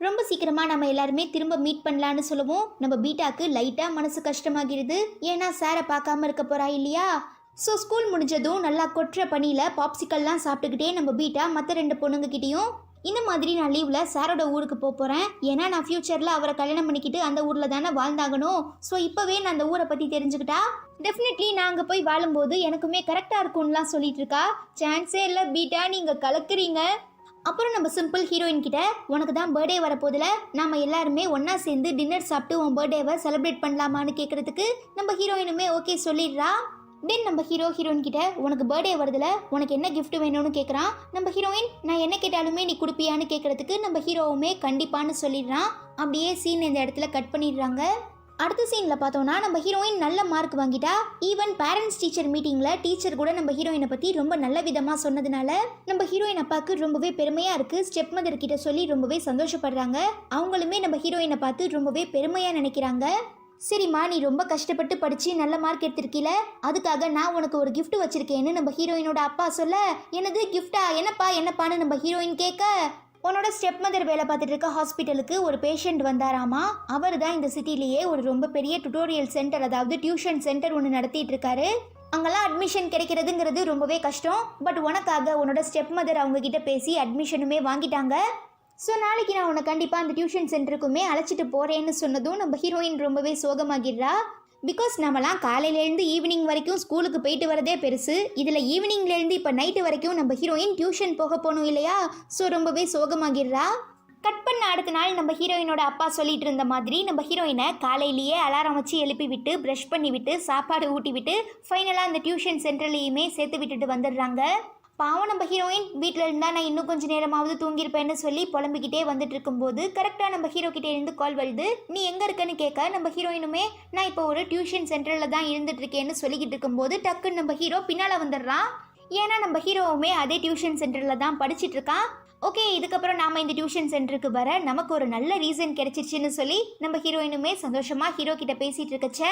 ரொம்ப சீக்கிரமாக நம்ம எல்லாருமே திரும்ப மீட் பண்ணலான்னு சொல்லவும் நம்ம பீட்டாக்கு லைட்டாக மனசு கஷ்டமாகிடுது. ஏன்னா சாரை பார்க்காம இருக்க போகிறா இல்லையா. ஸோ ஸ்கூல் முடிஞ்சதும் நல்லா கொட்டுற பனியில் பாப்சிக்கல்லாம் சாப்பிட்டுக்கிட்டே நம்ம பீட்டா மற்ற 2 பொண்ணுங்ககிட்டையும், இந்த மாதிரி நான் லீவில் சாரோட ஊருக்கு போகிறேன், ஏன்னா நான் ஃப்யூச்சரில் அவரை கல்யாணம் பண்ணிக்கிட்டு அந்த ஊரில் தானே வாழ்ந்தாகணும். ஸோ இப்போவே நான் அந்த ஊரை பற்றி தெரிஞ்சுக்கிட்டா டெஃபினெட்லி நான் அங்கே போய் வாழும்போது எனக்குமே கரெக்டாக இருக்கும்லாம் சொல்லிட்டு இருக்கா. சான்ஸே இல்லை பீட்டா, நீங்கள் கலக்குறீங்க. அப்புறம் நம்ம சிம்பிள் ஹீரோயின் கிட்ட, உனக்கு தான் பர்த்டே வரப்போதில், நாம் எல்லாருமே ஒன்றா சேர்ந்து டின்னர் சாப்பிட்டு உன் பர்த்டேவை செலிப்ரேட் பண்ணலாமான்னு கேட்குறதுக்கு நம்ம ஹீரோயினுமே ஓகே சொல்லிடுறா. தென் நம்ம ஹீரோயின் கிட்ட, உனக்கு பர்த்டே வருதுல, உனக்கு என்ன கிஃப்ட் வேணும்னு கேட்குறான். நம்ம ஹீரோயின், நான் என்ன கேட்டாலுமே நீ கொடுப்பியான்னு கேட்குறதுக்கு நம்ம ஹீரோவுமே கண்டிப்பான்னு சொல்லிடுறான். அப்படியே சீன் இந்த இடத்துல கட் பண்ணிடுறாங்க. அடுத்த சீனில் பார்த்தோன்னா நம்ம ஹீரோயின் நல்ல மார்க் வாங்கிட்டா. ஈவன் பேரண்ட்ஸ் டீச்சர் மீட்டிங்கில் டீச்சர் கூட நம்ம ஹீரோயினை பற்றி ரொம்ப நல்ல விதமாக சொன்னதுனால நம்ம ஹீரோயின் அப்பாவுக்கு ரொம்பவே பெருமையாக இருக்குது. ஸ்டெப் மதர் கிட்ட சொல்லி ரொம்பவே சந்தோஷப்படுறாங்க. அவங்களுமே நம்ம ஹீரோயினை பார்த்து ரொம்பவே பெருமையாக நினைக்கிறாங்க. சரிம்மா, நீ ரொம்ப கஷ்டப்பட்டு படித்து நல்ல மார்க் எடுத்திருக்கீல, அதுக்காக நான் உனக்கு ஒரு கிஃப்ட் வச்சுருக்கேன்னு நம்ம ஹீரோயினோட அப்பா சொல்ல, என்னது கிஃப்டா, என்னப்பான்னு நம்ம ஹீரோயின் கேட்க, உன்னோட ஸ்டெப் மதர் வேலை பார்த்துட்டு இருக்க ஹாஸ்பிட்டலுக்கு ஒரு பேஷண்ட் வந்தாராமா. அவர் தான் இந்த சிட்டிலேயே ஒரு ரொம்ப பெரிய டுட்டோரியல் சென்டர், அதாவது டியூஷன் சென்டர் ஒன்று நடத்திட்டு இருக்காரு. அங்கெல்லாம் அட்மிஷன் கிடைக்கிறதுங்கிறது ரொம்பவே கஷ்டம். பட் உனக்காக உன்னோட ஸ்டெப் மதர் அவங்க கிட்ட பேசி அட்மிஷனுமே வாங்கிட்டாங்க. ஸோ நாளைக்கு நான் உன்னை கண்டிப்பாக அந்த டியூஷன் சென்டருக்குமே அழைச்சிட்டு போகிறேன்னு சொன்னதும் நம்ம ஹீரோயின் ரொம்பவே சோகமாகிடுறா. பிகாஸ் நம்மலாம் காலையிலேருந்து ஈவினிங் வரைக்கும் ஸ்கூலுக்கு போயிட்டு வரதே பெருசு, இதில் ஈவினிங்லேருந்து இப்போ நைட்டு வரைக்கும் நம்ம ஹீரோயின் டியூஷன் போக போகணும் இல்லையா. ஸோ ரொம்பவே சோகமாகிடுறா. கட் பண்ண அடுத்த நாள் நம்ம ஹீரோயினோட அப்பா சொல்லிட்டு இருந்த மாதிரி நம்ம ஹீரோயினை காலையிலேயே அலாரம் வச்சு எழுப்பி விட்டு ப்ரஷ் பண்ணி விட்டு சாப்பாடு ஊட்டி விட்டு ஃபைனலாக அந்த டியூஷன் சென்டர்லேயுமே சேர்த்து விட்டுட்டு வந்துடுறாங்க. பாவம் நம்ம ஹீரோயின் வீட்டில் இருந்தால் நான் இன்னும் கொஞ்சம் நேரமாவது தூங்கியிருப்பேன்னு சொல்லி புலம்பிக்கிட்டே வந்துட்டு இருக்கும்போது கரெக்டாக நம்ம ஹீரோ கிட்டே இருந்து கால் வருது. நீ எங்கே இருக்கன்னு கேட்க நம்ம ஹீரோயினுமே நான் இப்போ ஒரு டியூஷன் சென்டரில் தான் இருந்துட்டு இருக்கேன்னு சொல்லிக்கிட்டு இருக்கும்போது டக்குன்னு நம்ம ஹீரோ பின்னால் வந்துடுறான். ஏன்னா நம்ம ஹீரோவுமே அதே டியூஷன் சென்டரில் தான் படிச்சுட்டு இருக்கான். ஓகே, இதுக்கப்புறம் நாம் இந்த டியூஷன் சென்டருக்கு வர நமக்கு ஒரு நல்ல ரீசன் கிடைச்சிச்சுன்னு சொல்லி நம்ம ஹீரோயினுமே சந்தோஷமாக ஹீரோ கிட்ட பேசிகிட்டு இருக்கச்ச,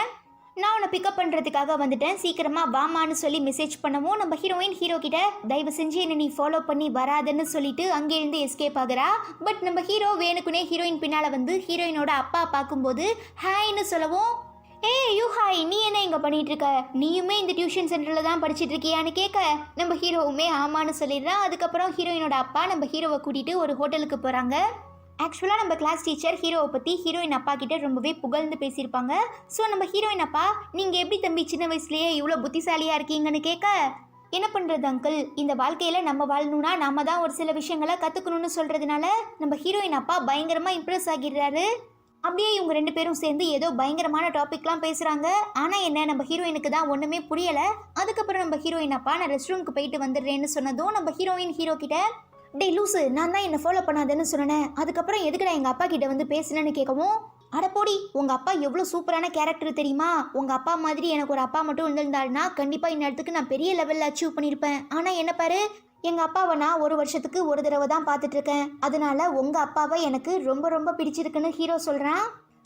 நான் உன்னை பிக்கப் பண்ணுறதுக்காக வந்துட்டேன், சீக்கிரமாக வாமான்னு சொல்லி மெசேஜ் பண்ணவும் நம்ம ஹீரோயின் ஹீரோ கிட்ட தயவு செஞ்சு என்னை நீ ஃபாலோ பண்ணி வராதுன்னு சொல்லிட்டு அங்கேருந்து எஸ்கேப் ஆகுறா. பட் நம்ம ஹீரோ வேணுக்குனே ஹீரோயின் பின்னால் வந்து ஹீரோயினோட அப்பா பார்க்கும்போது ஹாய்ன்னு சொல்லவும், யூ ஹாய், நீ என்ன இங்கே பண்ணிட்டு இருக்க, நீயுமே இந்த டியூஷன் சென்டரில் தான் படிச்சுட்டு இருக்கியான்னு கேட்க நம்ம ஹீரோவுமே ஆமான்னு சொல்லிடுறான். அதுக்கப்புறம் ஹீரோயினோட அப்பா நம்ம ஹீரோவை கூட்டிகிட்டு ஒரு ஹோட்டலுக்கு போகிறாங்க. ஆக்சுவலாக நம்ம கிளாஸ் டீச்சர் ஹீரோவை பற்றி ஹீரோயின் அப்பா கிட்ட ரொம்பவே புகழ்ந்து பேசியிருப்பாங்க. ஸோ நம்ம ஹீரோயின் அப்பா, நீங்கள் எப்படி தம்பி சின்ன வயசுலேயே இவ்வளோ புத்திசாலியாக இருக்கீங்கன்னு கேட்க, என்ன பண்ணுறது அங்கிள், இந்த வாழ்க்கையில் நம்ம வாழணும்னா நாம தான் ஒரு சில விஷயங்களை கற்றுக்கணும்னு சொல்கிறதுனால நம்ம ஹீரோயின் அப்பா பயங்கரமாக இம்ப்ரெஸ் ஆகிடுறாரு. அப்படியே இவங்க ரெண்டு பேரும் சேர்ந்து ஏதோ பயங்கரமான டாபிக்லாம் பேசுகிறாங்க. ஆனால் என்ன, நம்ம ஹீரோயினுக்கு தான் ஒன்றுமே புரியலை. அதுக்கப்புறம் நம்ம ஹீரோயின் அப்பா நான் ரெஸ்ட் ரூமுக்கு போயிட்டு வந்துடுறேன்னு சொன்னதும் நம்ம ஹீரோயின் ஹீரோ கிட்ட, டே லூசு, நான் தான் என்னை ஃபாலோ பண்ணாதேன்னு சொன்னேன், அதுக்கப்புறம் எதுக்குடா எங்கள் அப்பா கிட்ட வந்து பேசுனேன்னு கேட்கவும், அடப்போடி, உங்கள் அப்பா எவ்வளோ சூப்பரான கேரக்டர் தெரியுமா, உங்கள் அப்பா மாதிரி எனக்கு ஒரு அப்பா மட்டும் இருந்திருந்தாள்னா கண்டிப்பாக இந்த இடத்துக்கு நான் பெரிய லெவலில் அச்சீவ் பண்ணியிருப்பேன். ஆனால் என்ன பாரு, எங்கள் அப்பாவை நான் ஒரு வருஷத்துக்கு ஒரு தடவை தான் பார்த்துட்ருக்கேன், அதனால உங்கள் அப்பாவை எனக்கு ரொம்ப ரொம்ப பிடிச்சிருக்குன்னு ஹீரோ சொல்கிறான்.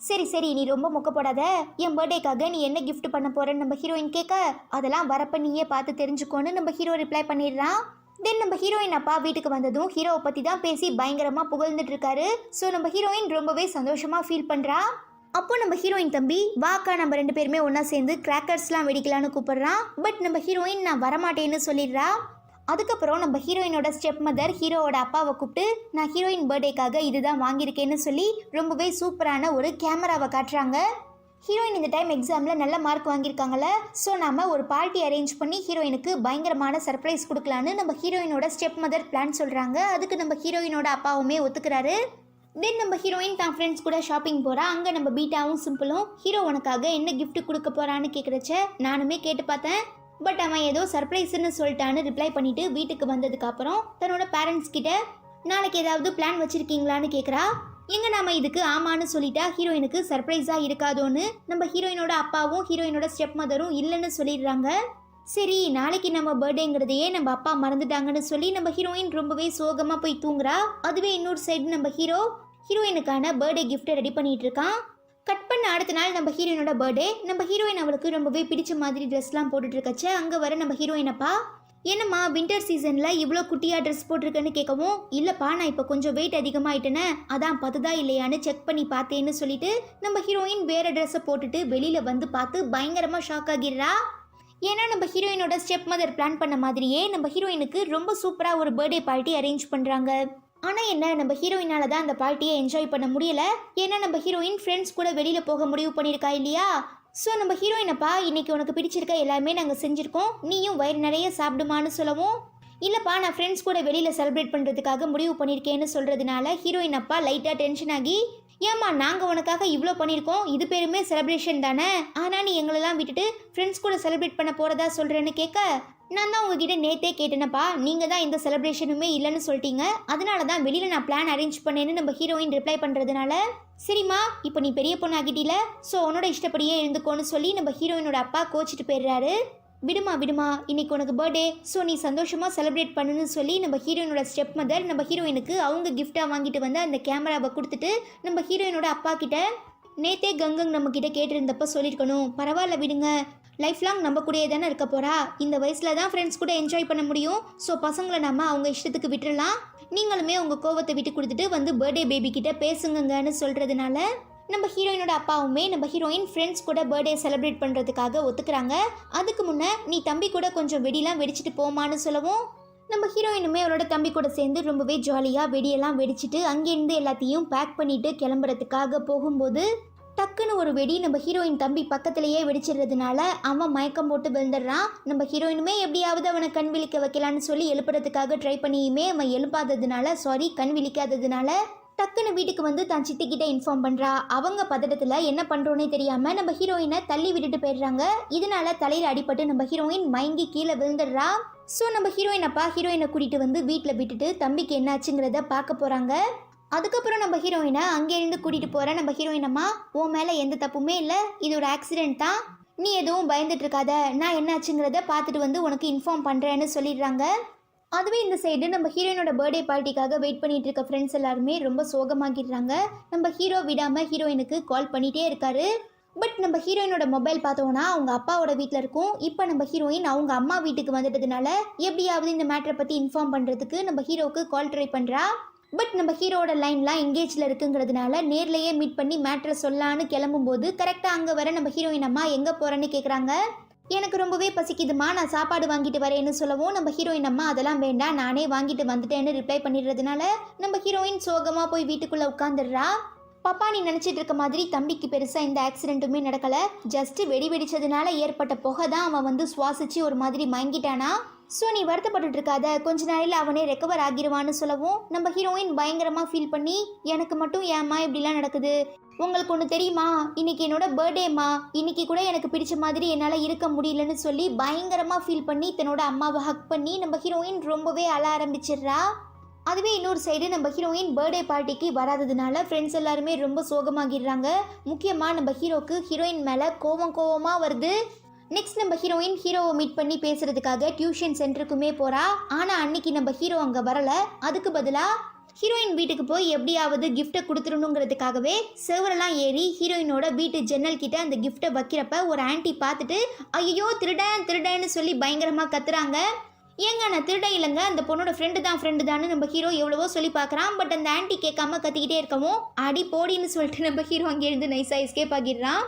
சரி சரி, நீ ரொம்ப மொக்கப்படாத, என் பர்த்டேக்காக நீ என்ன கிஃப்ட் பண்ண போகிறேன்னு நம்ம ஹீரோயின் கேட்க, அதெல்லாம் வரப்ப நீயே பார்த்து தெரிஞ்சுக்கோன்னு நம்ம ஹீரோ ரிப்ளை பண்ணிடுறான். தென் நம்ம ஹீரோயின் அப்பா வீட்டுக்கு வந்ததும் ஹீரோவை பற்றி தான் பேசி பயங்கரமாக புகழ்ந்துட்டு இருக்காரு. ஸோ நம்ம ஹீரோயின் ரொம்பவே சந்தோஷமாக ஃபீல் பண்ணுறா. அப்போ நம்ம ஹீரோயின் தம்பி, வாக்கா நம்ம ரெண்டு பேருமே ஒன்றா சேர்ந்து கிராக்கர்ஸ்லாம் வெடிக்கலான்னு கூப்பிடுறான். பட் நம்ம ஹீரோயின் நான் வரமாட்டேன்னு சொல்லிடுறா. அதுக்கப்புறம் நம்ம ஹீரோயினோட ஸ்டெப் மதர் ஹீரோவோட அப்பாவை கூப்பிட்டு, நான் ஹீரோயின் பர்த்டேக்காக இதுதான் வாங்கியிருக்கேன்னு சொல்லி ரொம்பவே சூப்பரான ஒரு கேமராவை காட்டுறாங்க. ஹீரோயின் இந்த டைம் எக்ஸாமில் நல்ல மார்க் வாங்கியிருக்காங்கல்ல, ஸோ நாம் ஒரு பார்ட்டி அரேஞ்ச் பண்ணி ஹீரோயினுக்கு பயங்கரமான சர்ப்ரைஸ் கொடுக்கலான்னு நம்ம ஹீரோயினோட ஸ்டெப் மதர் பிளான் சொல்கிறாங்க. அதுக்கு நம்ம ஹீரோயினோட அப்பாவுமே ஒத்துக்கிறாரு. தென் நம்ம ஹீரோயின் தான் ஃப்ரெண்ட்ஸ் கூட ஷாப்பிங் போகிறா. அங்கே நம்ம பீட்டாவும் சிம்பிளும் ஹீரோ உனக்காக என்ன கிஃப்ட் கொடுக்க போகிறான்னு கேட்குறச்ச நானுமே கேட்டு பார்த்தேன். பட் அவன் ஏதோ சர்ப்ரைஸ்ன்னு சொல்லிட்டான்னு ரிப்ளை பண்ணிவிட்டு வீட்டுக்கு வந்ததுக்கப்புறம் தன்னோட பேரண்ட்ஸ் கிட்ட நாளைக்கு ஏதாவது பிளான் வச்சுருக்கீங்களான்னு கேட்குறா. எங்க நாம இதுக்கு ஆமான்னு சொல்லிட்டா ஹீரோயினுக்கு சர்ப்ரைஸா இருக்காதோன்னு நம்ம ஹீரோயினோட அப்பாவும் ஹீரோயினோட ஸ்டெப் மதரும் இல்லைன்னு சொல்லிடுறாங்க. சரி, நாளைக்கு நம்ம பர்த்டேங்கிறதையே நம்ம அப்பா மறந்துட்டாங்கன்னு சொல்லி நம்ம ஹீரோயின் ரொம்பவே சோகமா போய் தூங்குறா. அதுவே இன்னொரு சைடு நம்ம ஹீரோயினுக்கான பர்த்டே கிஃப்ட்டை ரெடி பண்ணிட்டு இருக்கான். கட் பண்ண அடுத்த நாள் நம்ம ஹீரோயினோட பர்த்டே. நம்ம ஹீரோயின் அவளுக்கு ரொம்பவே பிடிச்ச மாதிரி ட்ரெஸ்லாம் போட்டுட்டு இருக்கச்ச அங்கே வர நம்ம ஹீரோயின் அப்பா, என்னம்மா வின்டர் சீசனில் இவ்வளோ குட்டியாக ட்ரெஸ் போட்டிருக்கேன்னு கேட்கவும், இல்லைப்பா நான் இப்போ கொஞ்சம் வெயிட் அதிகமாகிட்டேனே, அதான் பத்துதா இல்லையான்னு செக் பண்ணி பார்த்தேன்னு சொல்லிட்டு நம்ம ஹீரோயின் வேறு ட்ரெஸ்ஸை போட்டுட்டு வெளியில் வந்து பார்த்து பயங்கரமாக ஷாக் ஆகிடுறா. ஏன்னா நம்ம ஹீரோயினோட ஸ்டெப் மதர் பிளான் பண்ண மாதிரியே நம்ம ஹீரோயினுக்கு ரொம்ப சூப்பராக ஒரு பர்த்டே பார்ட்டி அரேஞ்ச் பண்ணுறாங்க. ஆனால் என்ன, நம்ம ஹீரோயினால் தான் அந்த பார்ட்டியை என்ஜாய் பண்ண முடியலை. ஏன்னா நம்ம ஹீரோயின் ஃப்ரெண்ட்ஸ் கூட வெளியில் போக முடிவு பண்ணியிருக்கா இல்லையா. ஸோ நம்ம ஹீரோயினப்பா, இன்றைக்கி உனக்கு பிடிச்சிருக்க எல்லாமே நாங்கள் செஞ்சுருக்கோம், நீயும் வயிறு நிறைய சாப்பிடுமான்னு சொல்லவும், இல்லைப்பா நான் ஃப்ரெண்ட்ஸ் கூட வெளியில் செலிப்ரேட் பண்ணுறதுக்காக முடிவு பண்ணியிருக்கேன்னு சொல்கிறதுனால ஹீரோயின் அப்பா லைட்டாக டென்ஷன் ஆகி, ஏம்மா நாங்கள் உனக்காக இவ்வளோ பண்ணியிருக்கோம், இது பேருமே செலிப்ரேஷன் தானே, ஆனால் நீ எங்களெல்லாம் விட்டுட்டு ஃப்ரெண்ட்ஸ் கூட செலிப்ரேட் பண்ண போகிறதா சொல்கிறேன்னு கேட்க, நான் தான் உங்ககிட்ட நேற்றே கேட்டேனப்பா, நீங்கள் தான் எந்த செலிப்ரேஷனுமே இல்லைன்னு சொல்லிட்டீங்க, அதனால தான் வெளியில் நான் பிளான் அரேஞ்ச் பண்ணேன்னு நம்ம ஹீரோயின் ரிப்ளை பண்ணுறதுனால, சரிம்மா இப்போ நீ பெரிய பொண்ணு ஆகிட்டீல, ஸோ உன்னோட இஷ்டப்படியே இருந்துக்கோன்னு சொல்லி நம்ம ஹீரோயினோட அப்பா கோச்சிட்டு போயிடுறாரு. விடுமா இன்னைக்கு உனக்கு பர்த்டே, ஸோ நீ சந்தோஷமாக செலிப்ரேட் பண்ணுன்னு சொல்லி நம்ம ஹீரோயினோட ஸ்டெப் மதர் நம்ம ஹீரோயினுக்கு அவங்க கிஃப்டாக வாங்கிட்டு வந்து அந்த கேமராவை கொடுத்துட்டு நம்ம ஹீரோயினோட அப்பா கிட்ட, நேத்தே கங்கங் நம்ம கிட்ட கேட்டிருந்தப்ப சொல்லியிருக்கணும், பரவாயில்ல விடுங்க, லைஃப் லாங் நம்ம கூடயே தானே இருக்க போகிறா, இந்த வயசில் தான் ஃப்ரெண்ட்ஸ் கூட என்ஜாய் பண்ண முடியும், ஸோ பசங்களை நம்ம அவங்க இஷ்டத்துக்கு விட்டுடலாம், நீங்களுமே உங்கள் கோவத்தை விட்டு கொடுத்துட்டு வந்து பர்த்டே பேபி கிட்ட பேசுங்கன்னு சொல்கிறதுனால நம்ம ஹீரோயினோட அப்பாவுமே நம்ம ஹீரோயின் ஃப்ரெண்ட்ஸ் கூட பர்த்டே செலிப்ரேட் பண்ணுறதுக்காக ஒத்துக்கிறாங்க. அதுக்கு முன்னே நீ தம்பி கூட கொஞ்சம் வெடிலாம் வெடிச்சிட்டு போமான்னு சொல்லவும், நம்ம ஹீரோயினுமே அவளோட தம்பி கூட சேர்ந்து ரொம்பவே ஜாலியாக வெடியெல்லாம் வெடிச்சிட்டு அங்கேருந்து எல்லாத்தையும் பேக் பண்ணிட்டு கிளம்புறதுக்காக போகும்போது டக்குன்னு ஒரு வெடி நம்ம ஹீரோயின் தம்பி பக்கத்திலேயே வெடிச்சிடுறதுனால அவன் மயக்கம் போட்டு விழுந்துடுறான். நம்ம ஹீரோயினுமே எப்படியாவது அவனை கண் விழிக்க வைக்கலான்னு சொல்லி எழுப்புறதுக்காக ட்ரை பண்ணியுமே அவன் எழுப்பாததுனால, கண் விழிக்காததுனால டக்குன்னு வீட்டுக்கு வந்து தான் சித்திக்கிட்ட இன்ஃபார்ம் பண்ணுறா. அவங்க பதட்டத்தில் என்ன பண்ணுறோன்னே தெரியாமல் நம்ம ஹீரோயினை தள்ளி விட்டுட்டு போயிடுறாங்க. இதனால தலையில் அடிபட்டு நம்ம ஹீரோயின் மயங்கி கீழே விழுந்துடுறா. ஸோ நம்ம ஹீரோயின் அப்பா ஹீரோயினை கூட்டிகிட்டு வந்து வீட்டில் விட்டுட்டு தம்பிக்கு என்னாச்சுங்கிறத பார்க்க போகிறாங்க. அதுக்கப்புறம் நம்ம ஹீரோயினை அங்கேருந்து கூட்டிகிட்டு போகிற நம்ம ஹீரோயின் அம்மா, உன் மேலே எந்த தப்புமே இல்லை, இது ஒரு ஆக்சிடென்ட் தான், நீ எதுவும் பயந்துட்டு இருக்காத, நான் என்னாச்சுங்கிறத பார்த்துட்டு வந்து உனக்கு இன்ஃபார்ம் பண்ணுறேன்னு சொல்லிடுறாங்க. அதுவே இந்த சைடு நம்ம ஹீரோயினோட பர்த்டே பார்ட்டிக்காக வெயிட் பண்ணிட்டு இருக்க ஃப்ரெண்ட்ஸ் எல்லாருமே ரொம்ப சோகமாகிடுறாங்க. நம்ம ஹீரோ விடாமல் ஹீரோயினுக்கு கால் பண்ணிகிட்டே இருக்காரு. பட் நம்ம ஹீரோயினோட மொபைல் பார்த்தோன்னா அவங்க அப்பாவோட வீட்டில் இருக்கும். இப்போ நம்ம ஹீரோயின் அவங்க அம்மா வீட்டுக்கு வந்துட்டதுனால எப்படியாவது இந்த மேட்டரை பற்றி இன்ஃபார்ம் பண்ணுறதுக்கு நம்ம ஹீரோவுக்கு கால் ட்ரை பண்ணுறா. பட் நம்ம ஹீரோட லைன்லாம் எங்கேஜில் இருக்குங்கிறதுனால நேர்லேயே மீட் பண்ணி மேட்ரை சொல்லான்னு கிளம்பும்போது கரெக்டாக அங்கே வர நம்ம ஹீரோயின் அம்மா எங்கே போகிறேன்னு கேட்குறாங்க. எனக்கு ரொம்பவே பசிக்குதுமா, நான் சாப்பாடு வாங்கிட்டு வரேன்னு சொல்லவும் நம்ம ஹீரோயின் அம்மா அதெல்லாம் வேண்டாம், நானே வாங்கிட்டு வந்துட்டேன்னு ரிப்ளை பண்ணிடுறதுனால நம்ம ஹீரோயின் சோகமாக போய் வீட்டுக்குள்ளே உட்காந்துடுறா. பாப்பா நீ நினச்சிட்டு இருக்க மாதிரி தம்பிக்கு பெருசாக இந்த ஆக்சிடென்ட்டுமே நடக்கலை. ஜஸ்ட்டு வெடிச்சதுனால ஏற்பட்ட புகை தான் அவன் வந்து சுவாசிச்சு ஒரு மாதிரி மயங்கிட்டானா. ஸோ நீ வருத்தப்பட்டு இருக்காத, கொஞ்ச நாளையில் அவனே ரெக்கவர் ஆகிடுவான்னு சொல்லவும் நம்ம ஹீரோயின் பயங்கரமாக ஃபீல் பண்ணி எனக்கு மட்டும் ஏம்மா இப்படிலாம் நடக்குது, உங்களுக்கு ஒன்று தெரியுமா, இன்னைக்கு என்னோட பர்த்டேம்மா, இன்னைக்கு கூட எனக்கு பிடிச்ச மாதிரி என்னால் இருக்க முடியலன்னு சொல்லி பயங்கரமாக ஃபீல் பண்ணி தன்னோட அம்மாவை ஹக் பண்ணி நம்ம ஹீரோயின் ரொம்பவே அழ ஆரம்பிச்சிடுறா. அதுவே இன்னொரு சைடு நம்ம ஹீரோயின் பர்த்டே பார்ட்டிக்கு வராததுனால ஃப்ரெண்ட்ஸ் எல்லாருமே ரொம்ப சோகமாகிடுறாங்க. முக்கியமாக நம்ம ஹீரோக்கு ஹீரோயின் மேலே கோவமாக வருது. நெக்ஸ்ட் நம்ம ஹீரோயின் ஹீரோவை மீட் பண்ணி பேசுறதுக்காக டியூஷன் சென்டருக்குமே போகிறா. ஆனால் அன்னைக்கு நம்ம ஹீரோ அங்கே வரலை. அதுக்கு பதிலாக ஹீரோயின் வீட்டுக்கு போய் எப்படியாவது கிஃப்ட்டை கொடுத்துடணுங்கிறதுக்காகவே செவரெல்லாம் ஏறி ஹீரோயினோட வீட்டு ஜன்னல் கிட்ட அந்த கிஃப்ட்டை வைக்கிறப்ப ஒரு ஆன்ட்டி பார்த்துட்டு ஐயோ திருடன்னு சொல்லி பயங்கரமாக கத்துறாங்க. ஏங்க நான் திருட இல்லைங்க, அந்த பொண்ணோட ஃப்ரெண்டு தான்னு நம்ம ஹீரோ எவ்வளவோ சொல்லி பார்க்குறான். பட் அந்த ஆன்ட்டி கேட்காம கத்திக்கிட்டே இருக்கவும் அடி போடின்னு சொல்லிட்டு நம்ம ஹீரோ அங்கேருந்து நைஸாக எஸ்கேப் ஆகிடுறான்.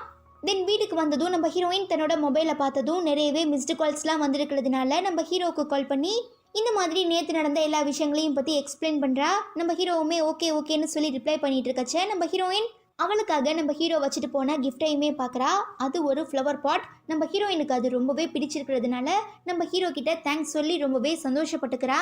தென் வீட்டுக்கு வந்ததும் நம்ம ஹீரோயின் தன்னோட மொபைலை பார்த்ததும் நிறையவே மிஸ்டு கால்ஸ்லாம் வந்திருக்கிறதுனால நம்ம ஹீரோவுக்கு கால் பண்ணி இந்த மாதிரி நேற்று நடந்த எல்லா விஷயங்களையும் பற்றி எக்ஸ்பிளைன் பண்ணுறா. நம்ம ஹீரோவுமே ஓகேன்னு சொல்லி ரிப்ளை பண்ணிட்டு இருக்கச்சே நம்ம ஹீரோயின் அவளுக்காக நம்ம ஹீரோ வச்சுட்டு போன கிஃப்டையுமே பார்க்குறா. அது ஒரு ஃப்ளவர் பாட். நம்ம ஹீரோயினுக்கு அது ரொம்பவே பிடிச்சிருக்கிறதுனால நம்ம ஹீரோ கிட்ட தேங்க்ஸ் சொல்லி ரொம்பவே சந்தோஷப்பட்டுக்கிறா.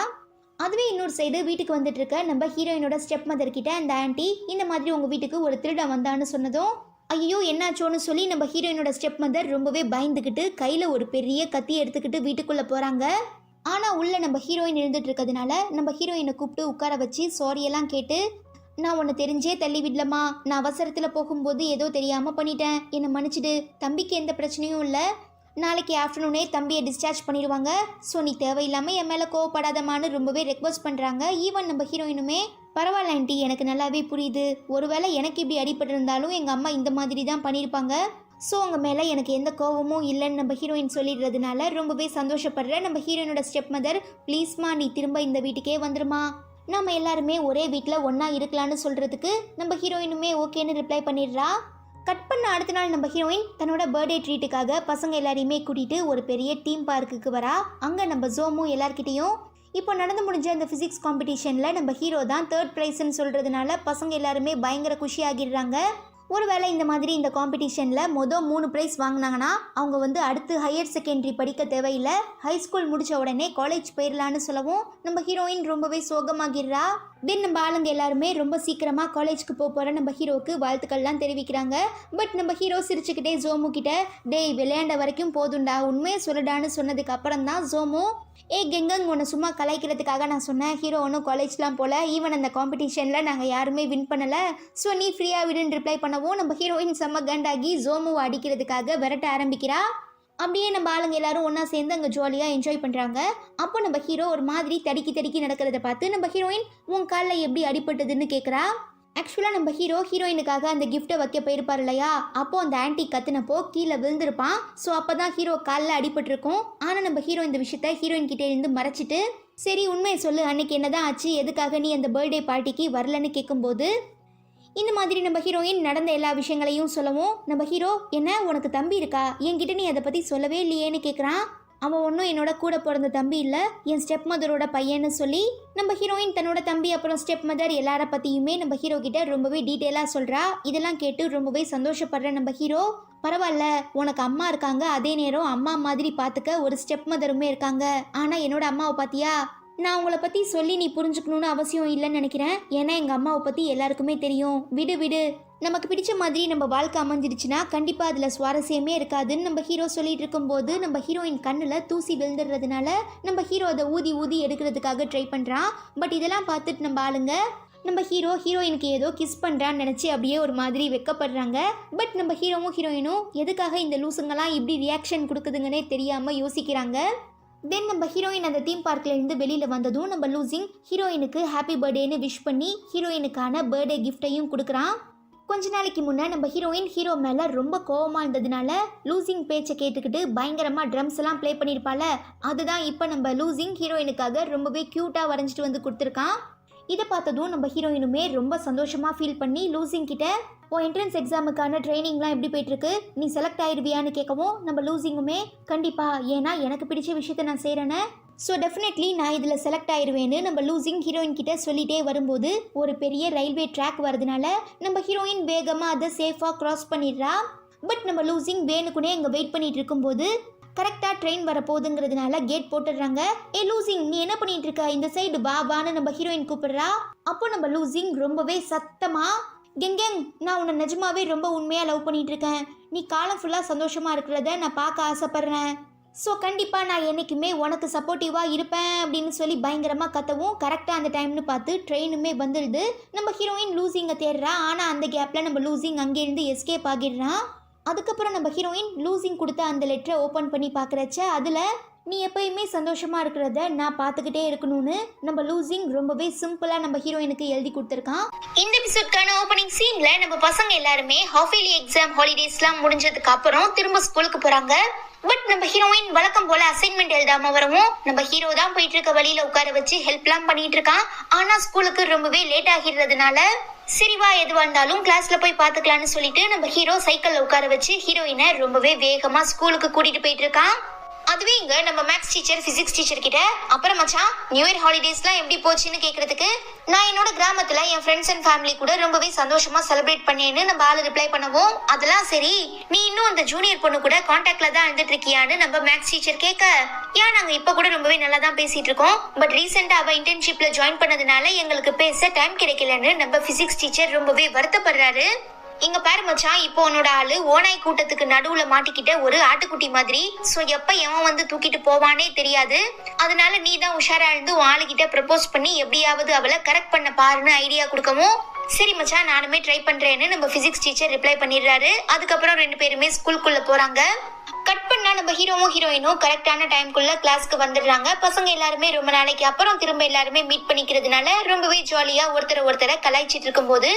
அதுவே இன்னொரு சைடு வீட்டுக்கு வந்துட்டு இருக்க நம்ம ஹீரோயினோட ஸ்டெப் மதர் கிட்ட அந்த ஆன்ட்டி இந்த மாதிரி உங்கள் வீட்டுக்கு ஒரு திருடன் வந்தான்னு சொன்னதும் ஐயோ என்னாச்சோன்னு சொல்லி நம்ம ஹீரோயினோட ஸ்டெப் மதர் ரொம்பவே பயந்துக்கிட்டு கையில் ஒரு பெரிய கத்தி எடுத்துக்கிட்டு வீட்டுக்குள்ளே போகிறாங்க. ஆனால் உள்ள நம்ம ஹீரோயின் இருந்துட்டு இருக்கிறதுனால நம்ம ஹீரோயினை கூப்பிட்டு உட்கார வச்சு சாரியெல்லாம் கேட்டு நான் உன்னை தெரிஞ்சே தள்ளி விடலம்மா, நான் அவசரத்தில் போகும்போது ஏதோ தெரியாமல் பண்ணிட்டேன், என்னை மன்னிச்சிடு, தம்பிக்கு எந்த பிரச்சனையும் இல்லை, நாளைக்கு ஆஃப்டர்நூனே தம்பியை டிஸ்சார்ஜ் பண்ணிடுவாங்க, ஸோ நீ தேவையில்லாமல் என் மேலே கோவப்படாதமான்னு ரொம்பவே ரெக்வஸ்ட் பண்ணுறாங்க. ஈவன் நம்ம ஹீரோயினுமே பரவாயில்ல ஆண்டி, எனக்கு நல்லாவே புரியுது, ஒருவேளை எனக்கு இப்படி அடிபட்டிருந்தாலும் எங்கள் அம்மா இந்த மாதிரி தான் பண்ணியிருப்பாங்க, ஸோ உங்கள் மேலே எனக்கு எந்த கோவமும் இல்லைன்னு நம்ம ஹீரோயின் சொல்லிடுறதுனால ரொம்பவே சந்தோஷப்படுற நம்ம ஹீரோயினோட ஸ்டெப் மதர் ப்ளீஸ்மா நீ திரும்ப இந்த வீட்டுக்கே வந்துருமா, நம்ம எல்லாருமே ஒரே வீட்டில் ஒன்றா இருக்கலான்னு சொல்கிறதுக்கு நம்ம ஹீரோயினுமே ஓகேன்னு ரிப்ளை பண்ணிடுறா. கட் பண்ண அடுத்த நாள் நம்ம ஹீரோயின் தன்னோட பர்த்டே ட்ரீட்டுக்காக பசங்க எல்லாரையுமே கூட்டிகிட்டு ஒரு பெரிய தீம் பார்க்குக்கு வரா. அங்கே நம்ம ஜோமும் எல்லார்கிட்டையும் இப்போ நடந்து முடிஞ்ச அந்த ஃபிசிக்ஸ் காம்படிஷனில் நம்ம ஹீரோ தான் 3rd ப்ரைஸ்ன்னு சொல்கிறதுனால பசங்க எல்லாருமே பயங்கர குஷியாகிடுறாங்க. ஒருவேளை இந்த மாதிரி இந்த காம்படிஷனில் மொதல் 3 ப்ரைஸ் வாங்கினாங்கன்னா அவங்க வந்து அடுத்து ஹையர் செகண்டரி படிக்க தேவையில்லை, ஹை ஸ்கூல் முடித்த உடனே காலேஜ் போயிடலான்னு சொல்லவும் நம்ம ஹீரோயின் ரொம்பவே சோகமாகிடுறா. தென் நம்ம ஆளுங்க எல்லாருமே ரொம்ப சீக்கிரமாக காலேஜ்க்கு போகிற நம்ம ஹீரோவுக்கு வாழ்த்துக்கள்லாம் தெரிவிக்கிறாங்க. பட் நம்ம ஹீரோ சிரிச்சுக்கிட்டே ஜோமு கிட்ட டேய் விளையாண்ட வரைக்கும் போதுண்டா, உண்மையை சொல்லுடான்னு சொன்னதுக்கு அப்புறம் தான் ஜோமு கெங்கங் உன்னை சும்மா கலாய்க்கிறதுக்காக நான் சொன்னேன், ஹீரோ ஒன்றும் காலேஜ்லாம் போல, ஈவன் அந்த காம்படிஷனில் நாங்கள் யாருமே வின் பண்ணலை, ஸோ நீ ஃப்ரீயாக விடுன்னு ரிப்ளை பண்ணவும் நம்ம ஹீரோயின் செம்ம கண்டாகி ஜோமுவை அடிக்கிறதுக்காக விரட்ட ஆரம்பிக்கிறா. அப்படியே நம்ம ஆளுங்க எல்லாரும் ஒன்றா சேர்ந்து அங்கே ஜாலியாக என்ஜாய் பண்ணுறாங்க. அப்போ நம்ம ஹீரோ ஒரு மாதிரி தடுக்கி நடக்கிறத பார்த்து நம்ம ஹீரோயின் உன் காலில் எப்படி அடிபட்டதுன்னு கேட்குறா. ஆக்சுவலாக நம்ம ஹீரோயினுக்காக அந்த கிஃப்ட்டை வைக்க போயிருப்பார் இல்லையா, அப்போது அந்த ஆன்ட்டி கத்துனப்போ கீழே விழுந்திருப்பான். ஸோ அப்போ தான் ஹீரோ காலில் அடிபட்டிருக்கும். ஆனால் நம்ம ஹீரோ இந்த விஷயத்த ஹீரோயின் கிட்டே இருந்து மறைச்சிட்டு சரி உண்மையை சொல்லு, அன்னைக்கு என்னதான் ஆச்சு, எதுக்காக நீ அந்த பர்த்டே பார்ட்டிக்கு வரலன்னு கேட்கும்போது இந்த மாதிரி நம்ம ஹீரோயின் நடந்த எல்லா விஷயங்களையும் சொல்லவும் நம்ம ஹீரோ என்ன உனக்கு தம்பி இருக்கா, என்கிட்ட நீ அதை பற்றி சொல்லவே இல்லையேன்னு கேட்குறான். அவன் ஒன்றும் என்னோட கூட பிறந்த தம்பி இல்லை, என் ஸ்டெப் மதரோட பையன்னு சொல்லி நம்ம ஹீரோயின் தன்னோட தம்பி அப்புறம் ஸ்டெப் மதர் எல்லார பற்றியுமே நம்ம ஹீரோ கிட்ட ரொம்பவே டீட்டெயிலாக சொல்கிறா. இதெல்லாம் கேட்டு ரொம்பவே சந்தோஷப்படுற நம்ம ஹீரோ பரவாயில்ல உனக்கு அம்மா இருக்காங்க, அதே நேரம் அம்மா மாதிரி பார்த்துக்க ஒரு ஸ்டெப் மதருமே இருக்காங்க, ஆனால் என்னோட அம்மாவை பார்த்தியா, நான் உங்களை பற்றி சொல்லி நீ புரிஞ்சுக்கணுன்னு அவசியம் இல்லைன்னு நினைக்கிறேன், ஏன்னா எங்கள் அம்மாவை பற்றி எல்லாருக்குமே தெரியும், விடு நமக்கு பிடிச்ச மாதிரி நம்ம வாழ்க்கை அமைஞ்சிடுச்சுன்னா கண்டிப்பாக அதில் சுவாரஸ்யமே இருக்காதுன்னு நம்ம ஹீரோ சொல்லிட்டு இருக்கும்போது நம்ம ஹீரோயின் கண்ணில் தூசி விழுந்துடுறதுனால நம்ம ஹீரோ அதை ஊதி எடுக்கிறதுக்காக ட்ரை பண்ணுறான். பட் இதெல்லாம் பார்த்துட்டு நம்ம ஆளுங்க நம்ம ஹீரோயினுக்கு ஏதோ கிஸ் பண்ணுறான்னு நினச்சி அப்படியே ஒரு மாதிரி வெக்கப்படுறாங்க. பட் நம்ம ஹீரோயினும் எதுக்காக இந்த லூசுங்கெல்லாம் இப்படி ரியாக்ஷன் கொடுக்குதுங்கன்னே தெரியாமல் யோசிக்கிறாங்க. தென் நம்ம ஹீரோயின் அந்த தீம் பார்க்லேருந்து வெளியில் வந்ததும் நம்ம லூசிங் ஹீரோயினுக்கு ஹாப்பி பர்த்டேன்னு விஷ் பண்ணி ஹீரோயினுக்கான பர்த்டே கிஃப்டையும் கொடுக்குறான். கொஞ்ச நாளைக்கு முன்னே நம்ம ஹீரோயின் ஹீரோ மேலே ரொம்ப கோவமாக இருந்ததுனால லூசிங் பேச்சை கேட்டுக்கிட்டு பயங்கரமாக ட்ரம்ஸ் எல்லாம் ப்ளே பண்ணியிருப்பாள். அதுதான் இப்போ நம்ம லூசிங் ஹீரோயினுக்காக ரொம்பவே க்யூட்டாக வரைஞ்சிட்டு வந்து கொடுத்துருக்கான். இதை பார்த்ததும் நம்ம ஹீரோயினுமே ரொம்ப சந்தோஷமாக ஃபீல் பண்ணி லூசிங் கிட்ட உன் என்ட்ரன்ஸ் எக்ஸாமுக்கான ட்ரைனிங்லாம் எப்படி போயிட்டுருக்கு, நீ செலக்ட் ஆயிடுவியான்னு கேட்கவும் நம்ம லூசிங்குமே கண்டிப்பாக, ஏன்னா எனக்கு பிடிச்ச விஷயத்த நான் செய்கிறேன்னு, ஸோ டெஃபினெட்லி நான் இதில் செலக்ட் ஆயிடுவேன்னு நம்ம லூசிங் ஹீரோயின் கிட்ட சொல்லிகிட்டே வரும்போது ஒரு பெரிய ரயில்வே ட்ராக் வரதுனால நம்ம ஹீரோயின் வேகமாக அதை சேஃபாக க்ராஸ் பண்ணிடுறா. பட் நம்ம லூசிங் வேணுக்குனே அங்கே வெயிட் பண்ணிட்டு இருக்கும்போது கரெக்டாக ட்ரெயின் வரப்போகுதுங்கிறதுனால கேட் போட்டுடுறாங்க. லூசிங் நீ என்ன பண்ணிட்டு இருக்க, இந்த சைடு பாபான்னு நம்ம ஹீரோயின் கூப்பிடுறா. அப்போ நம்ம லூசிங் ரொம்பவே சத்தமாக, கெங்கெங் நான் உன்னை நிஜமாவே ரொம்ப உண்மையாக லவ் பண்ணிட்டு இருக்கேன், நீ காலம் ஃபுல்லாக சந்தோஷமாக இருக்கிறத நான் பார்க்க ஆசைப்பட்றேன், ஸோ கண்டிப்பாக நான் என்றைக்குமே உனக்கு சப்போர்ட்டிவாக இருப்பேன் அப்படின்னு சொல்லி பயங்கரமாக கத்தவும் கரெக்டாக அந்த டைம்னு பார்த்து ட்ரெயினுமே வந்துடுது. நம்ம ஹீரோயின் லூசிங்கை தேடுறா. ஆனால் அந்த கேப்பில் நம்ம லூசிங் அங்கேருந்து எஸ்கேப் ஆகிடுறான். அதுக்கப்புறம் நம்ம ஹீரோயின் லூசிங் கொடுத்த அந்த லெட்டரை ஓப்பன் பண்ணி பார்க்குறச்ச அதில் நீ எப்பயுமே சந்தோஷமாக இருக்கிறத நான் பார்த்துக்கிட்டே இருக்கணும்னு நம்ம லூசிங் ரொம்பவே சிம்பிளாக நம்ம ஹீரோயினுக்கு எழுதி கொடுத்துருக்கான். இந்த எபிசோட்கான ஓப்பனிங் சீனில் நம்ம பசங்க எல்லாருமே ஹாஃப் இயர்லி எக்ஸாம் ஹாலிடேஸ்லாம் முடிஞ்சதுக்கு அப்புறம் திரும்ப ஸ்கூலுக்கு போகிறாங்க. பட் நம்ம ஹீரோயின் வழக்கம் போல அசைன்மெண்ட் எழுதாம வரவும் நம்ம ஹீரோ தான் போயிட்டு இருக்க வழியில உட்கார வச்சு ஹெல்ப்லாம் பண்ணிட்டு இருக்கான். ஆனா ஸ்கூலுக்கு ரொம்பவே லேட் ஆகிடுறதுனால சரிவா எதுவா இருந்தாலும் கிளாஸ்ல போய் பாத்துக்கலாம்னு சொல்லிட்டு நம்ம ஹீரோ சைக்கிள்ல உட்கார வச்சு ஹீரோயினை ரொம்பவே வேகமா ஸ்கூலுக்கு கூட்டிட்டு போயிட்டு இருக்கான். அதுவே இங்க நம்ம மேக்ஸ் டீச்சர் பிசிக்ஸ் டீச்சர் கிட்ட அப்புறம் மச்சான் நியூ இயர் ஹாலிடேஸ்லாம் எப்படி போச்சுன்னு கேட்கறதுக்கு நான் என்னோட கிராமத்துல என் ஃப்ரெண்ட்ஸ் அண்ட் ஃபேமிலி கூட ரொம்பவே சந்தோஷமா செலிப்ரேட் பண்ணேன்னு நம்ம ஆளு ரிப்ளை பண்ணவும் அதெல்லாம் சரி நீ இன்னும் அந்த ஜூனியர் பொண்ணு கூட கான்டாக்ட்ல தான் இருந்துட்டு இருக்கியான்னு நம்ம மேக்ஸ் டீச்சர் கேட்க ஏன் நாங்க இப்ப கூட ரொம்பவே நல்லா தான் பேசிட்டு இருக்கோம், பட் ரீசெண்டா அவ இன்டர்ன்ஷிப்ல ஜாயின் பண்ணதுனால எங்களுக்கு பேச டைம் கிடைக்கலன்னு நம்ம பிசிக்ஸ் டீச்சர் ரொம்பவே வருத்தப்படுறாரு. இங்க பாரு மச்சான், இப்போ உன்னோட ஆளு ஓனாய் கூட்டத்துக்கு நடுவுல மாட்டிக்கிட்ட ஒரு ஆட்டுக்குட்டி மாதிரி, சோ எப்ப எவன் வந்து தூக்கிட்டு போவானே தெரியாது, அதனால நீ தான் உஷாரா இருந்து உன் ஆளுகிட்ட ப்ரப்போஸ் பண்ணி எப்படியாவது அவளை கரெக்ட் பண்ண பாருன்னு ஐடியா கொடுக்கவும் சரி மச்சான் நானுமே ட்ரை பண்றேன்னு நம்ம பிசிக்ஸ் டீச்சர் ரிப்ளை பண்ணிடுறாரு. அதுக்கப்புறம் ரெண்டு பேருமே ஸ்கூலுக்குள்ள போறாங்க. கட் பண்ணா நம்ம ஹீரோவும் ஹீரோயினும் கரெக்டான டைம்குள்ள கிளாஸ்க்கு வந்துடுறாங்க. பசங்க எல்லாருமே ரொம்ப நாளைக்கு அப்புறம் திரும்ப எல்லாருமே மீட் பண்ணிக்கிறதுனால ரொம்பவே ஜாலியா ஒருத்தரை கலாய்ச்சிட்டு இருக்கும்போது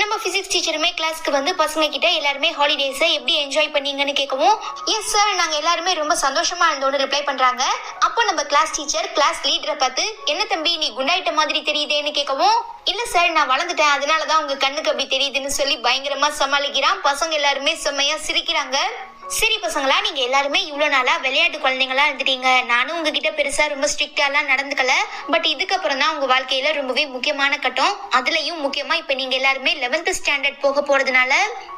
நம்ம பிசிக்ஸ் டீச்சருமே கிளாஸ்க்கு வந்து பசங்க கிட்ட எல்லாருமே ஹாலிடேஸை எப்படி என்ஜாய் பண்ணீங்கன்னு கேட்கவும் எஸ் சார் நாங்க எல்லாருமே ரொம்ப சந்தோஷமா இருந்தோம்னு ரிப்ளை பண்றாங்க. அப்போ நம்ம கிளாஸ் டீச்சர் கிளாஸ் லீடரை பார்த்து என்ன தம்பி நீ குண்டாயிட்ட மாதிரி தெரியுதேன்னு கேட்கவும் இல்ல சார் நான் வளர்ந்துட்டேன் அதனாலதான் உங்க கண்ணுக்கு அப்படி தெரியுதுன்னு சொல்லி பயங்கரமா சமாளிக்கிறான். பசங்க எல்லாருமே செம்மையா சிரிக்கிறாங்க. சரி பசங்களா நீங்க எல்லாருமே இவ்வளவு நாளா விளையாட்டு குழந்தைங்களா இருந்துட்டீங்க, நானும் உங்ககிட்ட பெருசா ரொம்ப ஸ்ட்ரிக்டாலாம் நடந்துக்கல, பட் இதுக்கப்புறம் தான் உங்க வாழ்க்கையில ரொம்பவே முக்கியமான கட்டம், அதுலயும் முக்கியமா இப்ப நீங்க எல்லாருமே 11th ஸ்டாண்டர்ட் போக போறதுனால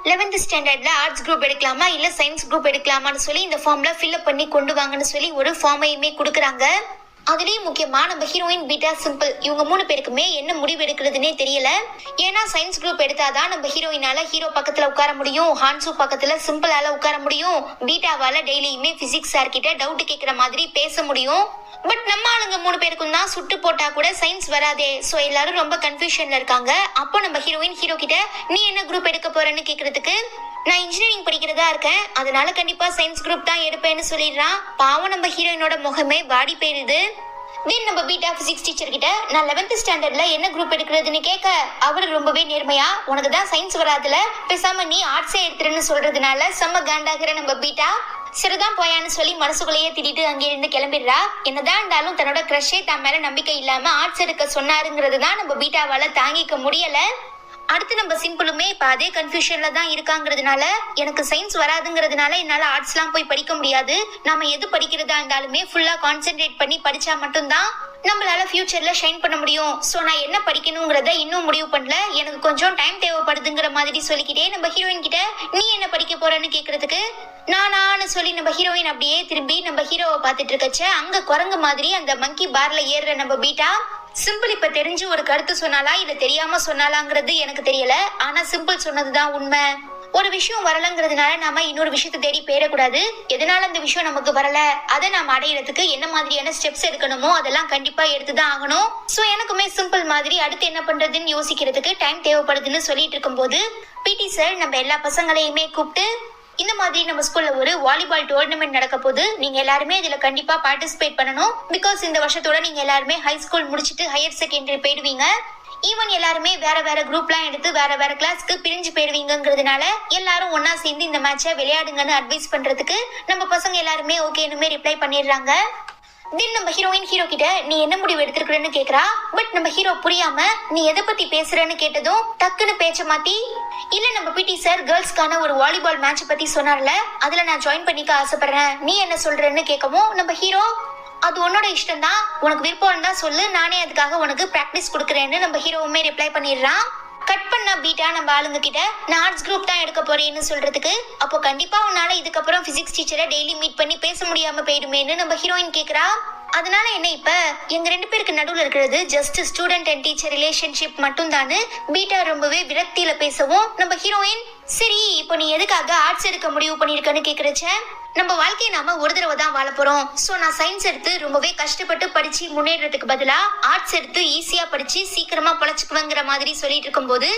11th ஸ்டாண்டர்ட்ல ஆர்ட்ஸ் குரூப் எடுக்கலாமா இல்ல சயின்ஸ் குரூப் எடுக்கலாமான்னு சொல்லி இந்த ஃபார்ம்ல ஃபில்அப் பண்ணி கொண்டு வாங்கன்னு சொல்லி ஒரு ஃபார்மையுமே கொடுக்குறாங்க. அதுலயும் முக்கியமா நம்ம ஹீரோயின் பீட்டா சிம்பிள் இவங்க 3 பேருக்குமே என்ன முடிவு எடுக்கிறதுனே தெரியல. ஏன்னா சயின்ஸ் குரூப் எடுத்தாதான் நம்ம ஹீரோயினால ஹீரோ பக்கத்துல உட்கார முடியும், ஹான்சு பக்கத்துல சிம்பிளால உட்கார முடியும், பீட்டாவால டெய்லியுமே பிசிக்ஸ் சார் கிட்ட டவுட் கேட்கிற மாதிரி பேச முடியும். பட் நம்ம ஆளுங்க 3 பேருக்கும் தான் சுட்டு போட்டா கூட சயின்ஸ் வராதே, சோ எல்லாரும் ரொம்ப கன்ஃபியூஷன்ல இருக்காங்க. அப்போ நம்ம ஹீரோயின் ஹீரோ கிட்ட நீ என்ன குரூப் எடுக்க போறன்னு கேக்குறதுக்கு நான் இன்ஜினியரிங் படிக்கிறதா இருக்கேன், அதனால கண்டிப்பா சயின்ஸ் குரூப் தான் எடுப்பேன்னு சொல்லிடுறான். பாவம் நம்ம ஹீரோயினோட முகமே பாடி போயிருது. தென் நம்ம பீட்டா பிசிக்ஸ் டீச்சர் கிட்ட நான் 11th ஸ்டாண்டர்ட்ல என்ன குரூப் எடுக்கிறதுன்னு கேட்க அவரு ரொம்பவே நேர்மையா உனக்கு தான் சயின்ஸ் வராதுல பேசாம நீ ஆர்ட்ஸே எடுத்துருன்னு சொல்றதுனால செம்ம காண்டாகிற நம்ம பீட்டா சரிதான் போயான்னு சொல்லி மனசுக்குள்ளேயே திட்டிட்டு அங்கிருந்து கிளம்பிடுறா. என்னதான் இருந்தாலும் தன்னோட கிரஷே தன் மேல நம்பிக்கை இல்லாம ஆர்ட்ஸ் எடுக்க சொன்னாருங்கிறது தான் நம்ம பீட்டாவால தாங்கிக்க முடியல. அடுத்து நம்ம சிம்பிளுமே இப்ப அதே கன்ஃபியூஷன்ல தான் இருக்காங்கிறதுனால எனக்கு சயின்ஸ் வராதுங்கிறதுனால என்னால ஆர்ட்ஸ்லாம் போய் படிக்க முடியாது, நாம எது படிக்கிறதா இருந்தாலுமே ஃபுல்லா கான்சென்ட்ரேட் பண்ணி படிச்சா மட்டும்தான் நம்மளால ஃபியூச்சர்ல ஷைன் பண்ண முடியும், சோ நான் என்ன படிக்கணுங்கிறத இன்னும் முடிவு பண்ணல, எனக்கு கொஞ்சம் டைம் தேவைப்படுதுங்கிற மாதிரி சொல்லிக்கிட்டே நம்ம ஹீரோயின் கிட்ட நீ என்ன படிக்க போறன்னு கேக்குறதுக்கு நானு சொல்லி நம்ம ஹீரோயின் அப்படியே திரும்பி நம்ம ஹீரோவை பார்த்துட்டு இருக்கச்ச அங்க குரங்கு மாதிரி அந்த மங்கி பார்ல ஏறுற நம்ம பீட்டா சிம்பிள் இப்ப தெரிஞ்சு ஒரு கருத்து சொன்னாலா இல்ல தெரியாம சொன்னாலாங்கிறது எனக்கு தெரியல, ஆனா சிம்பிள் சொன்னதுதான் உண்மை. ஒரு விஷயம் வரலங்கிறதுனால நாம இன்னொரு விஷயத்தை தேடி போயிடக்கூடாது, எதனால இந்த விஷயம் நமக்கு வரல அதை நாம அடையிறதுக்கு என்ன மாதிரியான ஸ்டெப்ஸ் எடுக்கணுமோ அதெல்லாம் கண்டிப்பா எடுத்துதான் ஆகணும். சோ எனக்குமே சிம்பிள் மாதிரி அடுத்து என்ன பண்றதுன்னு யோசிக்கிறதுக்கு டைம் தேவைப்படுதுன்னு சொல்லிட்டு இருக்கும்போது பிடி சார் நம்ம எல்லா பசங்களையுமே கூப்பிட்டு இந்த மாதிரி நம்ம ஸ்கூல்ல ஒரு வாலிபால் டோர்னமெண்ட் நடக்க போது நீங்க எல்லாருமே இதுல கண்டிப்பா பார்ட்டிசிபேட் பண்ணணும், பிகாஸ் இந்த வருஷத்தோட நீங்க எல்லாருமே ஹை ஸ்கூல் முடிச்சுட்டு ஹையர் செகண்டரி போயிடுவீங்க, ஈவன் எல்லாருமே வேற வேற குரூப்லாம் எடுத்து வேற வேற கிளாஸ்க்கு பிரிஞ்சு போயிடுவீங்கிறதுனால எல்லாரும் ஒன்னா சேர்ந்து இந்த மேட்சை விளையாடுங்கன்னு அட்வைஸ் பண்றதுக்கு நம்ம பசங்க எல்லாருமே ஓகேனுமே ரிப்ளை பண்ணிடுறாங்க. தென் நம்ம ஹீரோயின் ஹீரோ கிட்ட நீ என்ன முடிவு எடுத்திருக்கிறன்னு கேக்குறா. பட் நம்ம ஹீரோ புரியாம நீ எதை பத்தி பேசுறன்னு கேட்டதும் டக்குன்னு பேச்ச மாத்தி, இல்ல நம்ம பிடி சார் கேர்ள்ஸ்க்கான ஒரு வாலிபால் மேட்ச் பத்தி சொன்னார்ல, அதுல நான் ஜாயின் பண்ணிக்க ஆசைப்படுறேன், நீ என்ன சொல்றன்னு கேட்கவும் நம்ம ஹீரோ அது உன்னோட இஷ்டம் தான், உனக்கு விருப்பம் தான் சொல்லு, நானே அதுக்காக உனக்கு பிராக்டிஸ் கொடுக்குறேன்னு நம்ம ஹீரோவுமே ரிப்ளை பண்ணிடுறான். கட் பண்ணா பீட்டா நம்ம ஆளுங்க கிட்ட நான் ஆர்ட்ஸ் குரூப் தான் எடுக்க போறேன்னு சொல்றதுக்கு, அப்போ கண்டிப்பா உன்னால இதுக்கப்புறம் பிசிக்ஸ் டீச்சரை டெய்லி மீட் பண்ணி பேச முடியாம போயிடுமேன்னு நம்ம ஹீரோயின் கேக்குறா. அதனால என்ன இப்ப எங்க 2 பேருக்கு நடுவுல இருக்கிறது just student and teacher relationship மட்டும் தானு பீட்டா ரொம்பவே விரக்தியில பேசவும் நம்ம ஹீரோயின் சரி இப்போ நீ எதுக்காக ஆர்ட்ஸ் எடுக்க முடிவு பண்ணிருக்கன்னு கேக்குறச்ச, நம்ம வாழ்க்கையை நாம ஒரு தடவை தான் வாழ போறோம், சோ நான் சயின்ஸ் எடுத்து ரொம்பவே கஷ்டப்பட்டு படிச்சு முன்னேறதுக்கு பதிலா ஆர்ட்ஸ் எடுத்து ஈஸியா படிச்சு சீக்கிரமா பொழைச்சுக்குவேங்கிற மாதிரி சொல்லிட்டு இருக்கும்போது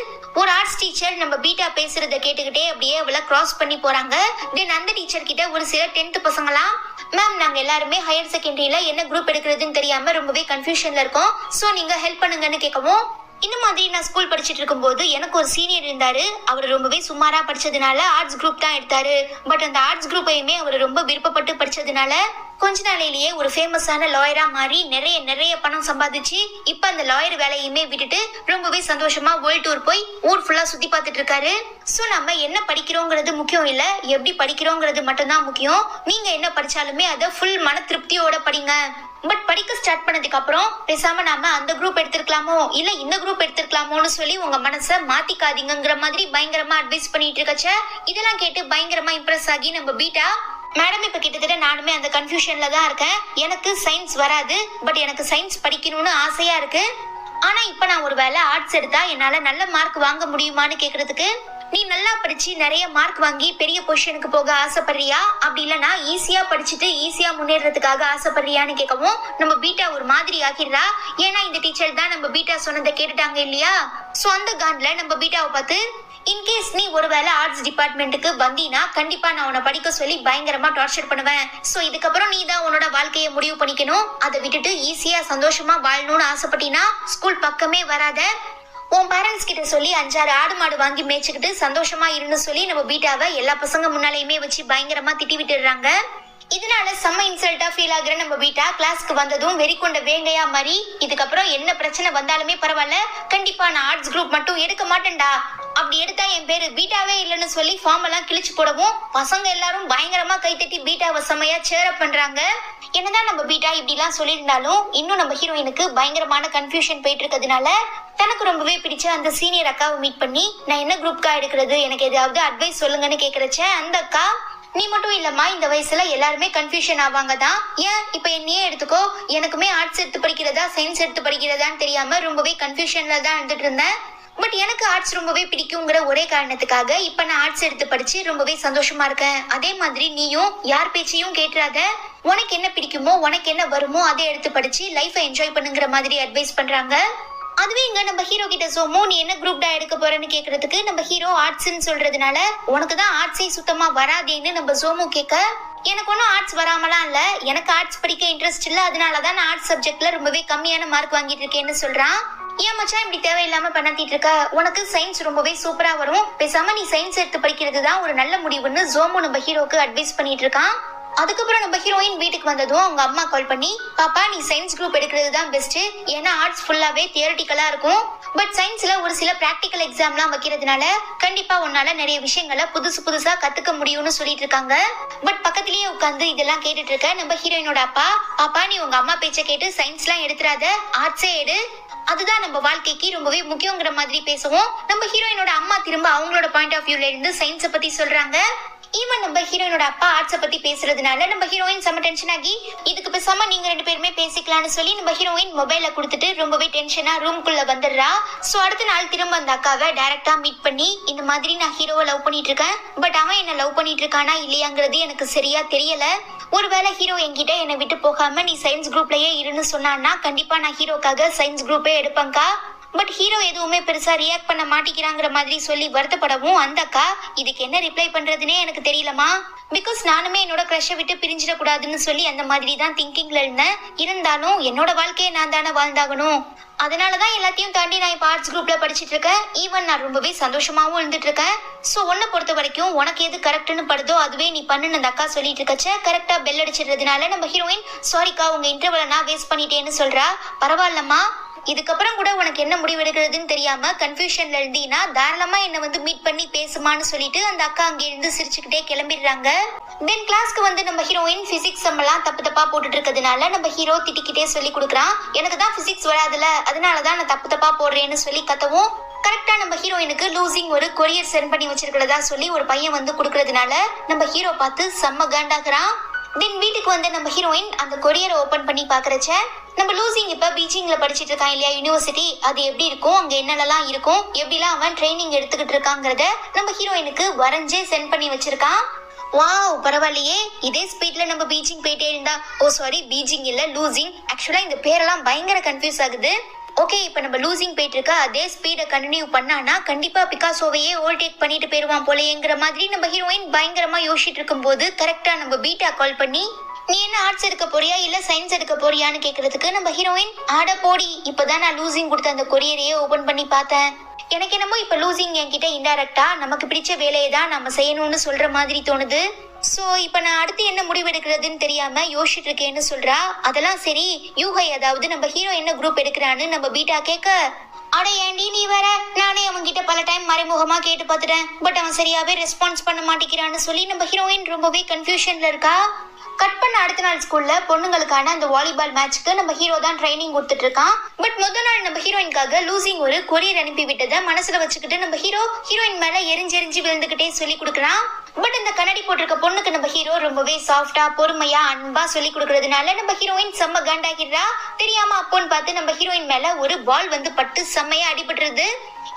ஒரு ஆர்ட்ஸ் டீச்சர் நம்ம பீட்டா பேசுறத கேட்டுக்கிட்டே அப்படியே அவளை கிராஸ் பண்ணி போறாங்க. தென் அந்த டீச்சர் கிட்ட ஒரு சில 10th பசங்களாம், மேம் நாங்க எல்லாருமே ஹையர் செகண்டரியில என்ன குரூப் எடுக்கிறதுன்னு தெரியாம ரொம்பவே கன்ஃபியூஷன்ல இருக்கோம், சோ நீங்க ஹெல்ப் பண்ணுங்கன்னு கேட்கவும், இந்த மாதிரி நான் ஸ்கூல் படிச்சுட்டு இருக்கும்போது எனக்கு ஒரு சீனியர் இருந்தாரு, அவர் ரொம்பவே சுமாரா படிச்சதுனால ஆர்ட்ஸ் குரூப் தான் எடுத்தாரு. பட் அந்த ஆர்ட்ஸ் குரூப்பையுமே அவர் ரொம்ப விருப்பப்பட்டு படிச்சதுனால கொஞ்ச நாளையிலேயே ஒரு ஃபேமஸான லாயரா மாறி நிறைய நிறைய பணம் சம்பாதிச்சு இப்ப அந்த லாயர் வேலையுமே விட்டுட்டு ரொம்பவே சந்தோஷமா வேர்ல்ட் டூர் போய் ஊர் ஃபுல்லா சுத்தி பார்த்துட்டு இருக்காரு. சோ நம்ம என்ன படிக்கிறோங்கிறது முக்கியம் இல்ல, எப்படி படிக்கிறோங்கிறது மட்டும்தான் முக்கியம். நீங்க என்ன படிச்சாலுமே அதை ஃபுல் மன திருப்தியோட படிங்க. பட் படிக்க ஸ்டார்ட் பண்ணதுக்கு அப்புறம் பேசாம நாம அந்த குரூப் எடுத்திருக்கலாமோ இல்ல இந்த குரூப் எடுத்திருக்கலாமோன்னு சொல்லி உங்க மனசை மாத்திக்காதீங்கிற மாதிரி பயங்கரமா அட்வைஸ் பண்ணிட்டு இருக்கச்ச, இதெல்லாம் கேட்டு பயங்கரமா இம்ப்ரெஸ் ஆகி நம்ம பீட்டா, மேடம் இப்ப கிட்டத்தட்ட நானுமே அந்த கன்ஃபியூஷன்ல தான் இருக்கேன், எனக்கு சயின்ஸ் வராது, பட் எனக்கு சயின்ஸ் படிக்கணும்னு ஆசையா இருக்கு, ஆனா இப்ப நான் ஒரு வேளை ஆர்ட்ஸ் எடுத்தா என்னால நல்ல மார்க் வாங்க முடியுமான்னு கேக்குறதுக்கு, நீ நல்லா படிச்சு நிறைய மார்க் வாங்கி பெரிய பொசிஷனுக்கு போக ஆசைப்படுறியா, அப்படி இல்லைன்னா ஈஸியா படிச்சுட்டு ஈஸியா முன்னேறதுக்காக ஆசைப்படுறியான்னு கேட்கவும் நம்ம பீட்டா ஒரு மாதிரி ஆகிடுறா. ஏன்னா இந்த டீச்சர் தான் நம்ம பீட்டா சொன்னதை கேட்டுட்டாங்க இல்லையா. சோ அந்த காண்ட்ல நம்ம பீட்டாவை பார்த்து, இன்கேஸ் நீ ஒருவேளை ஆர்ட்ஸ் டிபார்ட்மெண்ட்டுக்கு வந்தீனா கண்டிப்பா நான் உன்னை படிக்க சொல்லி பயங்கரமா டார்ச்சர் பண்ணுவேன், சோ இதுக்கப்புறம் நீ தான் உன்னோட வாழ்க்கையை முடிவு பண்ணிக்கணும், அதை விட்டுட்டு ஈஸியா சந்தோஷமா வாழணும்னு ஆசைப்பட்டீனா ஸ்கூல் பக்கமே வராத, உன் பேரண்ட்ஸ் கிட்ட சொல்லி 5-6 ஆடு மாடு வாங்கி மேய்ச்சிக்கிட்டு சந்தோஷமா இருன்னு சொல்லி நம்ம பீட்டாவை எல்லா பசங்க முன்னாலேயுமே வச்சு பயங்கரமா திட்டி விட்டுடுறாங்க. இதனால செம்ம இன்சல்ட்டா ஃபீல் ஆகுற நம்ம பீட்டா கிளாஸ்க்கு வந்ததும் வெறி கொண்ட வேங்கையா மாதிரி, இதுக்கப்புறம் என்ன பிரச்சனை வந்தாலுமே பரவாயில்ல, கண்டிப்பா நான் ஆர்ட்ஸ் குரூப் மட்டும் எடுக்க மாட்டேன்டா, அப்படி எடுத்தா என் பேரு பீட்டாவே இல்லைன்னு சொல்லி ஃபார்ம் எல்லாம் கிழிச்சு போடவும் பசங்க எல்லாரும் பயங்கரமா கைத்தட்டி பீட்டாவை செம்மையா சேரப் பண்றாங்க. என்னதான் நம்ம பீட்டா இப்படி எல்லாம் சொல்லியிருந்தாலும் இன்னும் நம்ம ஹீரோயினுக்கு பயங்கரமான கன்ஃபியூஷன் போயிட்டு இருக்கிறதுனால தனக்கு ரொம்பவே பிடிச்ச அந்த சீனியர் அக்காவை மீட் பண்ணி நான் என்ன குரூப்கா எடுக்கிறது, எனக்கு ஏதாவது அட்வைஸ் சொல்லுங்கன்னு கேக்குறச்ச, அந்த அக்கா நீ மட்டும் இல்லம்மா, இந்த வயசுல எல்லாருமே கன்ஃபியூஷன் ஆவாங்க தான், ஏன் இப்ப என்னையே எடுத்துக்கோ, எனக்குமே ஆர்ட்ஸ் எடுத்து படிக்கிறதா சயின்ஸ் எடுத்து படிக்கிறதான்னு தெரியாம ரொம்பவே கன்ஃபியூஷன்ல தான் இருந்துட்டு இருந்தேன், பட் எனக்கு ஆர்ட்ஸ் ரொம்பவே பிடிக்குங்கிற ஒரே காரணத்துக்காக இப்ப நான் ஆர்ட்ஸ் எடுத்து படிச்சு ரொம்பவே சந்தோஷமா இருக்கேன். அதே மாதிரி நீயும் யார் பேச்சையும் கேட்டுறாத, உனக்கு என்ன பிடிக்குமோ உனக்கு என்ன வருமோ அதை எடுத்து படிச்சு லைஃபை என்ஜாய் பண்ணுங்கிற மாதிரி அட்வைஸ் பண்றாங்க. அதுவே இங்க நம்ம ஹீரோ கிட்ட சோமோ நீ என்ன குரூப் டா எடுக்க போறேன்னு கேக்குறதுக்கு நம்ம ஹீரோ ஆர்ட்ஸ்ன்னு சொல்றதுனால உனக்கு தான் ஆர்ட்ஸே சுத்தமா வராதேன்னு நம்ம சோமு கேட்க, எனக்கு ஒன்னும் ஆர்ட்ஸ் வராமலாம் இல்ல, எனக்கு ஆர்ட்ஸ் படிக்க இன்ட்ரெஸ்ட் இல்ல, அதனாலதான் நான் ஆர்ட்ஸ் சப்ஜெக்ட்ல ரொம்பவே கம்மியான மார்க் வாங்கிட்டு இருக்கேன்னு சொல்றான். ஏன் மச்சான் இப்படி தேவையில்லாம பண்ணாத்திட்டு இருக்க, உனக்கு சயின்ஸ் ரொம்பவே சூப்பரா வரும், பேசாம நீ சயின்ஸ் எடுத்து படிக்கிறது தான் ஒரு நல்ல முடிவுன்னு சோமு நம்ம ஹீரோக்கு அட்வைஸ் பண்ணிட்டு இருக்கான். அதுக்கப்புறம் நம்ம ஹீரோயின் வீட்டுக்கு வந்ததும் அவங்க அம்மா கால் பண்ணி, பாப்பா நீ சயின்ஸ் குரூப் எடுக்கிறது தான் பெஸ்ட், ஏன்னா ஆர்ட்ஸ் ஃபுல்லாவே தியரிட்டிக்கலா இருக்கும், பட் சயின்ஸ்ல ஒரு சில பிராக்டிக்கல் எக்ஸாம்லாம் வைக்கிறதுனால கண்டிப்பா உன்னால நிறைய விஷயங்களை புதுசா கத்துக்க முடியும்னு சொல்லிட்டு இருக்காங்க. பட் பக்கத்திலேயே உட்காந்து இதெல்லாம் கேட்டுட்டு இருக்க நம்ம ஹீரோயினோட அப்பா, பாப்பா நீ உங்க அம்மா பேச்ச கேட்டு சயின்ஸ்லாம் எடுத்துறாத, ஆர்ட்ஸே எடு, அதுதான் நம்ம வாழ்க்கைக்கு ரொம்பவே முக்கியங்கிற மாதிரி பேசுவோம். நம்ம ஹீரோயினோட அம்மா திரும்ப அவங்களோட பாயிண்ட் ஆஃப் வியூல இருந்து சயின்ஸை பத்தி சொல்றாங்க. ஈவன் நம்ம ஹீரோயினோட அப்பா ஆர்ட்ஸை பத்தி பேசுறதுனால நம்ம ஹீரோயின் செம்ம டென்ஷன் ஆகி, இதுக்கு பேசாம நீங்க 2 பேருமே பேசிக்கலாம்னு சொல்லி நம்ம ஹீரோயின் மொபைல கொடுத்துட்டு ரொம்பவே டென்ஷனா ரூம்குள்ள வந்துடுறா. சோ அடுத்த நாள் திரும்ப அந்த அக்காவை டைரக்டா மீட் பண்ணி, இந்த மாதிரி நான் ஹீரோவை லவ் பண்ணிட்டு இருக்கேன், பட் அவன் என்ன லவ் பண்ணிட்டு இருக்கானா இல்லையாங்கிறது எனக்கு சரியா தெரியல, ஒருவேளை ஹீரோ என்கிட்ட என்னை விட்டு போகாம நீ சயின்ஸ் குரூப்லயே இருன்னு சொன்னான்னா கண்டிப்பா நான் ஹீரோக்காக சயின்ஸ் குரூப்பே எடுப்பேன்க்கா, பட் ஹீரோ எதுவுமே பெருசா ரியாக்ட் பண்ண மாட்டேங்கிறாங்கிற மாதிரி சொல்லி வருத்தப்படவும் அந்த அக்கா இதுக்கு என்ன ரிப்ளை பண்றதுனே எனக்கு தெரியலமா, பிகாஸ் நானுமே என்னோட க்ரஷை விட்டு பிரிஞ்சிடக்கூடாதுன்னு சொல்லி அந்த மாதிரி தான் திங்கிங்ல இருந்தேன். இருந்தாலும் என்னோட வாழ்க்கையை நான் தானே வாழ்ந்தாகணும். அதனாலதான் எல்லாத்தையும் தாண்டி நான் இப்போ ஆர்ட்ஸ் குரூப்ல படிச்சுட்டு இருக்கேன். ஈவன் நான் ரொம்பவே சந்தோஷமாவும் இருந்துட்டு இருக்கேன். ஸோ உன்னை பொறுத்த வரைக்கும் உனக்கு எது கரெக்ட்னு படுதோ அதுவே நீ பண்ணுன்னு அந்த அக்கா சொல்லிட்டு இருக்கச்ச கரெக்டா பெல் அடிச்சிடுறதுனால நம்ம ஹீரோயின் சாரிக்கா உங்க இன்டர்வலை நான் வேஸ்ட் பண்ணிட்டேன்னு சொல்றா. பரவாயில்லம்மா, இதுக்கப்புறம் கூட உனக்கு என்ன முடிவு எடுக்கிறதுன்னு தெரியாம கன்ஃபியூஷன்ல இருந்தீங்கன்னா தாராளமா என்ன வந்து மீட் பண்ணி பேசுமான்னு சொல்லிட்டு அந்த அக்கா அங்க இருந்து சிரிச்சுக்கிட்டே கிளம்பிடுறாங்க. தென் கிளாஸ்க்கு வந்து நம்ம ஹீரோயின் பிசிக்ஸ் சம்மெல்லாம் தப்பு தப்பா போட்டுட்டு இருக்கிறதுனால நம்ம ஹீரோ திட்டிக்கிட்டே சொல்லி கொடுக்குறான். எனக்கு தான் பிசிக்ஸ் வராதுல, அதனாலதான் நான் தப்பு தப்பா போடுறேன்னு சொல்லி கத்தவும் கரெக்டா நம்ம ஹீரோயினுக்கு லூசிங் ஒரு கொரியர் சென்ட் பண்ணி வச்சிருக்கிறதா சொல்லி ஒரு பையன் வந்து கொடுக்கறதுனால நம்ம ஹீரோ பார்த்து செம்ம காண்டாக்குறான். தென் வீட்டுக்கு வந்து நம்ம ஹீரோயின் அந்த கொரியரை ஓபன் பண்ணி பாக்குறச்ச நம்ம லூசிங் இப்ப பீச்சிங்ல படிச்சிட்டு இருக்கான் இல்லையா யூனிவர்சிட்டி, அது எப்படி இருக்கும், அங்க என்னென்னலாம் இருக்கும், எப்படிலாம் அவன் ட்ரைனிங் எடுத்துக்கிட்டு இருக்காங்கிறத நம்ம ஹீரோயினுக்கு வரைஞ்சே சென்ட் பண்ணி வச்சிருக்கான். வாவ், பரவாயில்லையே, இதே ஸ்பீட்ல நம்ம பீச்சிங் போயிட்டே இருந்தா, ஓ சாரி பீச்சிங் இல்ல லூசிங், ஆக்சுவலா இந்த பேரெல்லாம் பயங்கர கன்ஃபியூஸ் ஆகுது. ஓகே, இப்போ நம்ம லூசிங் போயிட்டு இருக்க அதே ஸ்பீடை கண்டினியூ பண்ணானா கண்டிப்பா பிகாசோவையே ஓவர்டேக் பண்ணிட்டு போயிருவான் போலேங்கிற மாதிரி நம்ம ஹீரோயின் பயங்கரமா யோசிச்சுட்டு இருக்கும்போது கரெக்டா நம்ம பீட்டா கால் பண்ணி நீ என்ன ஆர்ட்ஸ் எடுக்க போறியா இல்ல சயின்ஸ் எடுக்க போறியான்னு கேக்குறதுக்கு நம்ம ஹீரோயின் ஆட போடி, இப்பதான் நான் லூசிங் கொடுத்த அந்த கொரியரையே ஓபன் பண்ணி பார்த்தேன். எனக்கு என்னமோ இப்ப லூசிங் என்கிட்ட இன்டைரக்டா நமக்கு பிடிச்ச வேலையை தான் நம்ம செய்யணும்னு சொல்ற மாதிரி தோணுது. சோ இப்ப நான் அடுத்து என்ன முடிவு எடுக்கிறதுன்னு தெரியாம யோசிச்சுட்டு இருக்கேன்னு சொல்றா. அதெல்லாம் சரி, யூஹை அதாவது நம்ம ஹீரோ என்ன குரூப் எடுக்கிறான்னு நம்ம பீட்டா கேட்க, அட ஏண்டி நீ வேற, நானே அவன்கிட்ட பல டைம் மறைமுகமா கேட்டு பார்த்துட்டேன், பட் அவன் சரியாவே ரெஸ்பான்ஸ் பண்ண மாட்டேங்கிறான்னு சொல்லி நம்ம ஹீரோயின் ரொம்பவே கன்ஃபியூஷன்ல இருக்கா. கட் பண்ண அடுத்த நாள் ஸ்கூல்ல பொண்ணுங்களுக்கான அந்த வாலிபால் மேட்ச்க்கு நம்ம ஹீரோ தான் ட்ரைனிங் கொடுத்துட்டு இருக்கான். பட் முதல் நாள் நம்ம ஹீரோயின்காக லூசிங் ஒரு கொரியர் அனுப்பி விட்டதை மனசுல வச்சுக்கிட்டு நம்ம ஹீரோயின் மேல எரிஞ்செரிஞ்சு விழுந்துகிட்டே சொல்லி கொடுக்குறான். பட் இந்த கண்ணாடி போட்டிருக்க பொண்ணுக்கு நம்ம ஹீரோ ரொம்பவே சாஃப்டா பொறுமையா அன்பா சொல்லி கொடுக்கறதுனால நம்ம ஹீரோயின் செம்ம காண்டாகிடுறா. தெரியாம அப்போன்னு பார்த்து நம்ம ஹீரோயின் மேல ஒரு பால் வந்து பட்டு செம்மையா அடிபட்டுருது.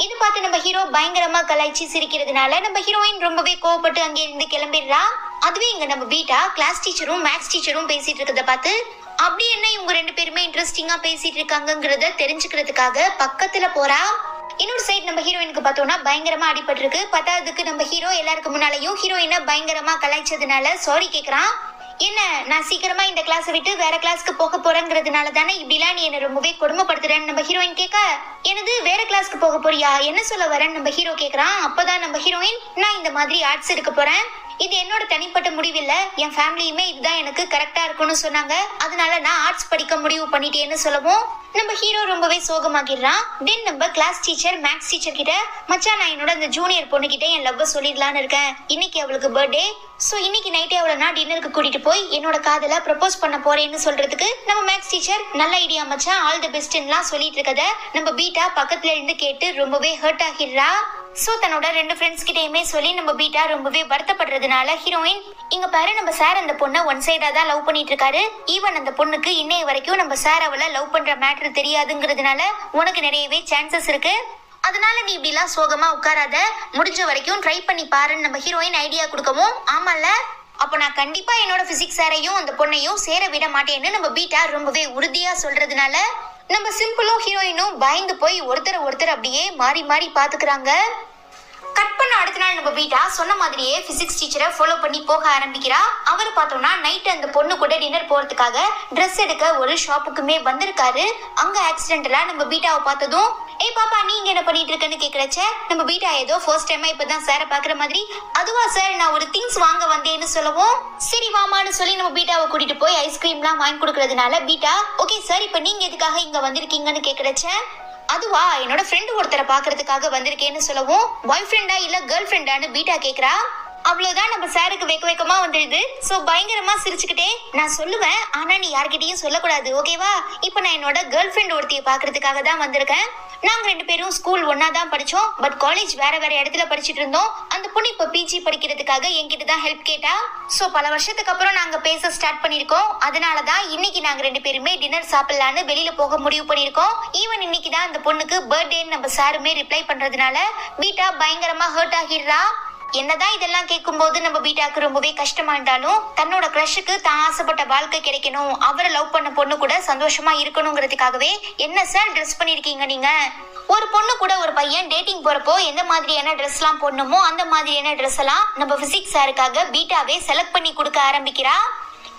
இது பார்த்து நம்ம ஹீரோ பயங்கரமா கலாய்ச்சி சிரிக்கிறதுனால நம்ம ஹீரோயின் ரொம்பவே கோவப்பட்டு அங்கே இருந்து கிளம்பிடுறா. அதுவே இங்க நம்ம பீட்டா கிளாஸ் டீச்சரும் மேக்ஸ் டீச்சரும் பேசிட்டு இருக்கத பார்த்து அப்படி என்ன இவங்க ரெண்டு பேருமே இன்ட்ரெஸ்டிங்கா பேசிட்டு இருக்காங்கிறத தெரிஞ்சுக்கிறதுக்காக பக்கத்துல போறா. இன்னொரு சைடு நம்ம ஹீரோயினுக்கு பார்த்தோம்னா பயங்கரமா அடிபட்டு இருக்கு. பத்தாவதுக்கு நம்ம ஹீரோ எல்லாருக்கு முன்னாலையும் ஹீரோயினை பயங்கரமா கலாய்ச்சதுனால சாரி கேக்குறான். என்ன, நான் சீக்கிரமா இந்த கிளாஸ் விட்டு வேற கிளாஸ்க்கு போக போறேங்கிறதுனால தானே இப்படிலாம் நீ என்ன ரொம்பவே கொடுமைப்படுத்துறேன்னு நம்ம ஹீரோயின் கேட்க, எனது வேற கிளாஸ்க்கு போக போறியா, என்ன சொல்ல வரேன்னு நம்ம ஹீரோ கேக்குறான். அப்பதான் நம்ம ஹீரோயின் நான் இந்த மாதிரி ஆர்ட்ஸ் எடுக்க போறேன், இது என்னோட தனிப்பட்ட முடிவில்ல, என் ஃபேமிலியுமே இதுதான் எனக்கு கரெக்டா இருக்கும்னு சொன்னாங்க, அதனால நான் ஆர்ட்ஸ் படிக்க முடிவு பண்ணிட்டேன்னு சொல்லவும் நம்ம ஹீரோ ரொம்பவே சோகமாகிடுறான். தென் நம்ம கிளாஸ் டீச்சர் மேக்ஸ் டீச்சர் கிட்ட, மச்சான் நான் என்னோட அந்த ஜூனியர் பொண்ணு கிட்ட என் லவ் சொல்லிடலான்னு இருக்கேன், இன்னைக்கு அவளுக்கு பர்த்டே, சோ இன்னைக்கு நைட்டே அவளை நான் டின்னருக்கு கூட்டிட்டு போய் என்னோட காதல ப்ரப்போஸ் பண்ண போறேன்னு சொல்றதுக்கு நம்ம மேக்ஸ் டீச்சர் நல்ல ஐடியா மச்சான், ஆல் தி பெஸ்ட்லாம் சொல்லிட்டு இருக்கத நம்ம பீட்டா பக்கத்துல இருந்து கேட்டு ரொம்பவே ஹர்ட் ஆகிடுறா. சோ தன்னோட ரெண்டு ஃப்ரெண்ட்ஸ் கிட்டயுமே சொல்லி நம்ம பீட்டா ரொம்பவே வருத்தப்படுறதுனால ஹீரோயின், இங்க பாரு நம்ம சார் அந்த பொண்ணை ஒன் சைடா தான் லவ் பண்ணிட்டு இருக்காரு, ஈவன் அந்த பொண்ணுக்கு இன்னைய வரைக்கும் நம்ம சார் அவளை லவ் பண்ற மேட்டர் தெரியாதுங்கிறதுனால உனக்கு நிறையவே சான்சஸ் இருக்கு, அதனால நீ இப்படிலாம் சோகமா உட்காராத, முடிஞ்ச வரைக்கும் ட்ரை பண்ணி பாருன்னு நம்ம ஹீரோயின் ஐடியா கொடுக்கவும், ஆமால அப்ப நான் கண்டிப்பா என்னோட பிசிக்ஸ் சாரையும் அந்த பொண்ணையும் சேர விட மாட்டேன்னு நம்ம பீட்டா ரொம்பவே உறுதியா சொல்றதுனால நம்ம சிம்பிளும் ஹீரோயினும் பயந்து போய் ஒருத்தர் அப்படியே மாறி மாறி பாத்துக்கிறாங்க. கட் பண்ண அடுத்த நாள் நம்ம பீட்டா சொன்ன மாதிரியே பிசிக்ஸ் டீச்சரை ஃபாலோ பண்ணி போக ஆரம்பிக்கிறா. அவர் பார்த்தோம்னா நைட் அந்த பொண்ணு கூட டின்னர் போறதுக்காக ட்ரெஸ் எடுக்க ஒரு ஷாப்புக்குமே வந்திருக்காரு. அங்க ஆக்சிடென்டலா நம்ம பீட்டாவை பார்த்ததும், ஏய் பாப்பா நீங்க என்ன பண்ணிட்டு இருக்கன்னு கேக்குறச்ச நம்ம பீட்டா ஏதோ ஃபர்ஸ்ட் டைமா இப்பதான் சாரை பாக்குற மாதிரி, அதுவா சார் நான் ஒரு திங்ஸ் வாங்க வந்தேன்னு சொல்லவும், சரி வாமான்னு சொல்லி நம்ம பீட்டாவை கூட்டிட்டு போய் ஐஸ்கிரீம்லாம் வாங்கி கொடுக்கறதுனால பீட்டா, ஓகே சார் இப்ப நீங்க எதுக்காக இங்க வந்திருக்கீங்கன்னு கேக்குறச்ச, அதுவா என்னோட ஃப்ரெண்டு ஒருத்தரை பாக்குறதுக்காக வந்திருக்கேன்னு சொல்லவும், பாய் ஃப்ரெண்டா இல்ல கேர்ள் ஃப்ரெண்டான்னு பீட்டா கேக்குறா. அவ்வளவுதான் நம்ம சாருக்கு வெக்கமா வந்துடுது. சோ பயங்கரமா சிரிச்சுக்கிட்டே, நான் சொல்லுவேன் ஆனா நீ யார்கிட்டயும் சொல்லக்கூடாது ஓகேவா, இப்ப நான் என்னோட கேர்ள் ஃப்ரெண்ட் ஒருத்தியை பாக்குறதுக்காக தான் வந்திருக்கேன், நாங்க ரெண்டு பேரும் ஸ்கூல் ஒன்னா தான் படிச்சோம், பட் காலேஜ் வேற வேற இடத்துல படிச்சுட்டு இருந்தோம், அந்த பொண்ணு இப்ப பிஜி படிக்கிறதுக்காக என்கிட்ட தான் ஹெல்ப் கேட்டா, சோ பல வருஷத்துக்கு அப்புறம் நாங்க பேச ஸ்டார்ட் பண்ணிருக்கோம், அதனாலதான் இன்னைக்கு நாங்க ரெண்டு பேருமே டின்னர் சாப்பிடலான்னு வெளியில போக முடிவு பண்ணிருக்கோம், ஈவன் இன்னைக்கு தான் அந்த பொண்ணுக்கு பர்த்டேன்னு நம்ம சாருமே ரிப்ளை பண்றதுனால பீட்டா பயங்கரமா ஹர்ட் ஆகிடுறா. என்னதான் இதெல்லாம் கேட்கும்போது நம்ம பீட்டாக்கு ரொம்பவே கஷ்டமா இருந்தாலும் தன்னோட க்ரஷுக்கு தான் ஆசைப்பட்ட வாழ்க்கை கிடைக்கணும், அவரை லவ் பண்ண பொண்ணு கூட சந்தோஷமா இருக்கணுங்கிறதுக்காகவே என்ன சார் ட்ரெஸ் பண்ணிருக்கீங்க நீங்க? ஒரு பொண்ணு கூட ஒரு பையன் டேட்டிங் போறப்போ எந்த மாதிரியான ட்ரெஸ் எல்லாம் போடணுமோ அந்த மாதிரியான ட்ரெஸ் எல்லாம் நம்ம பிசிக்ஸ் சாருக்காக பீட்டாவே செலக்ட் பண்ணி கொடுக்க ஆரம்பிக்கிறா.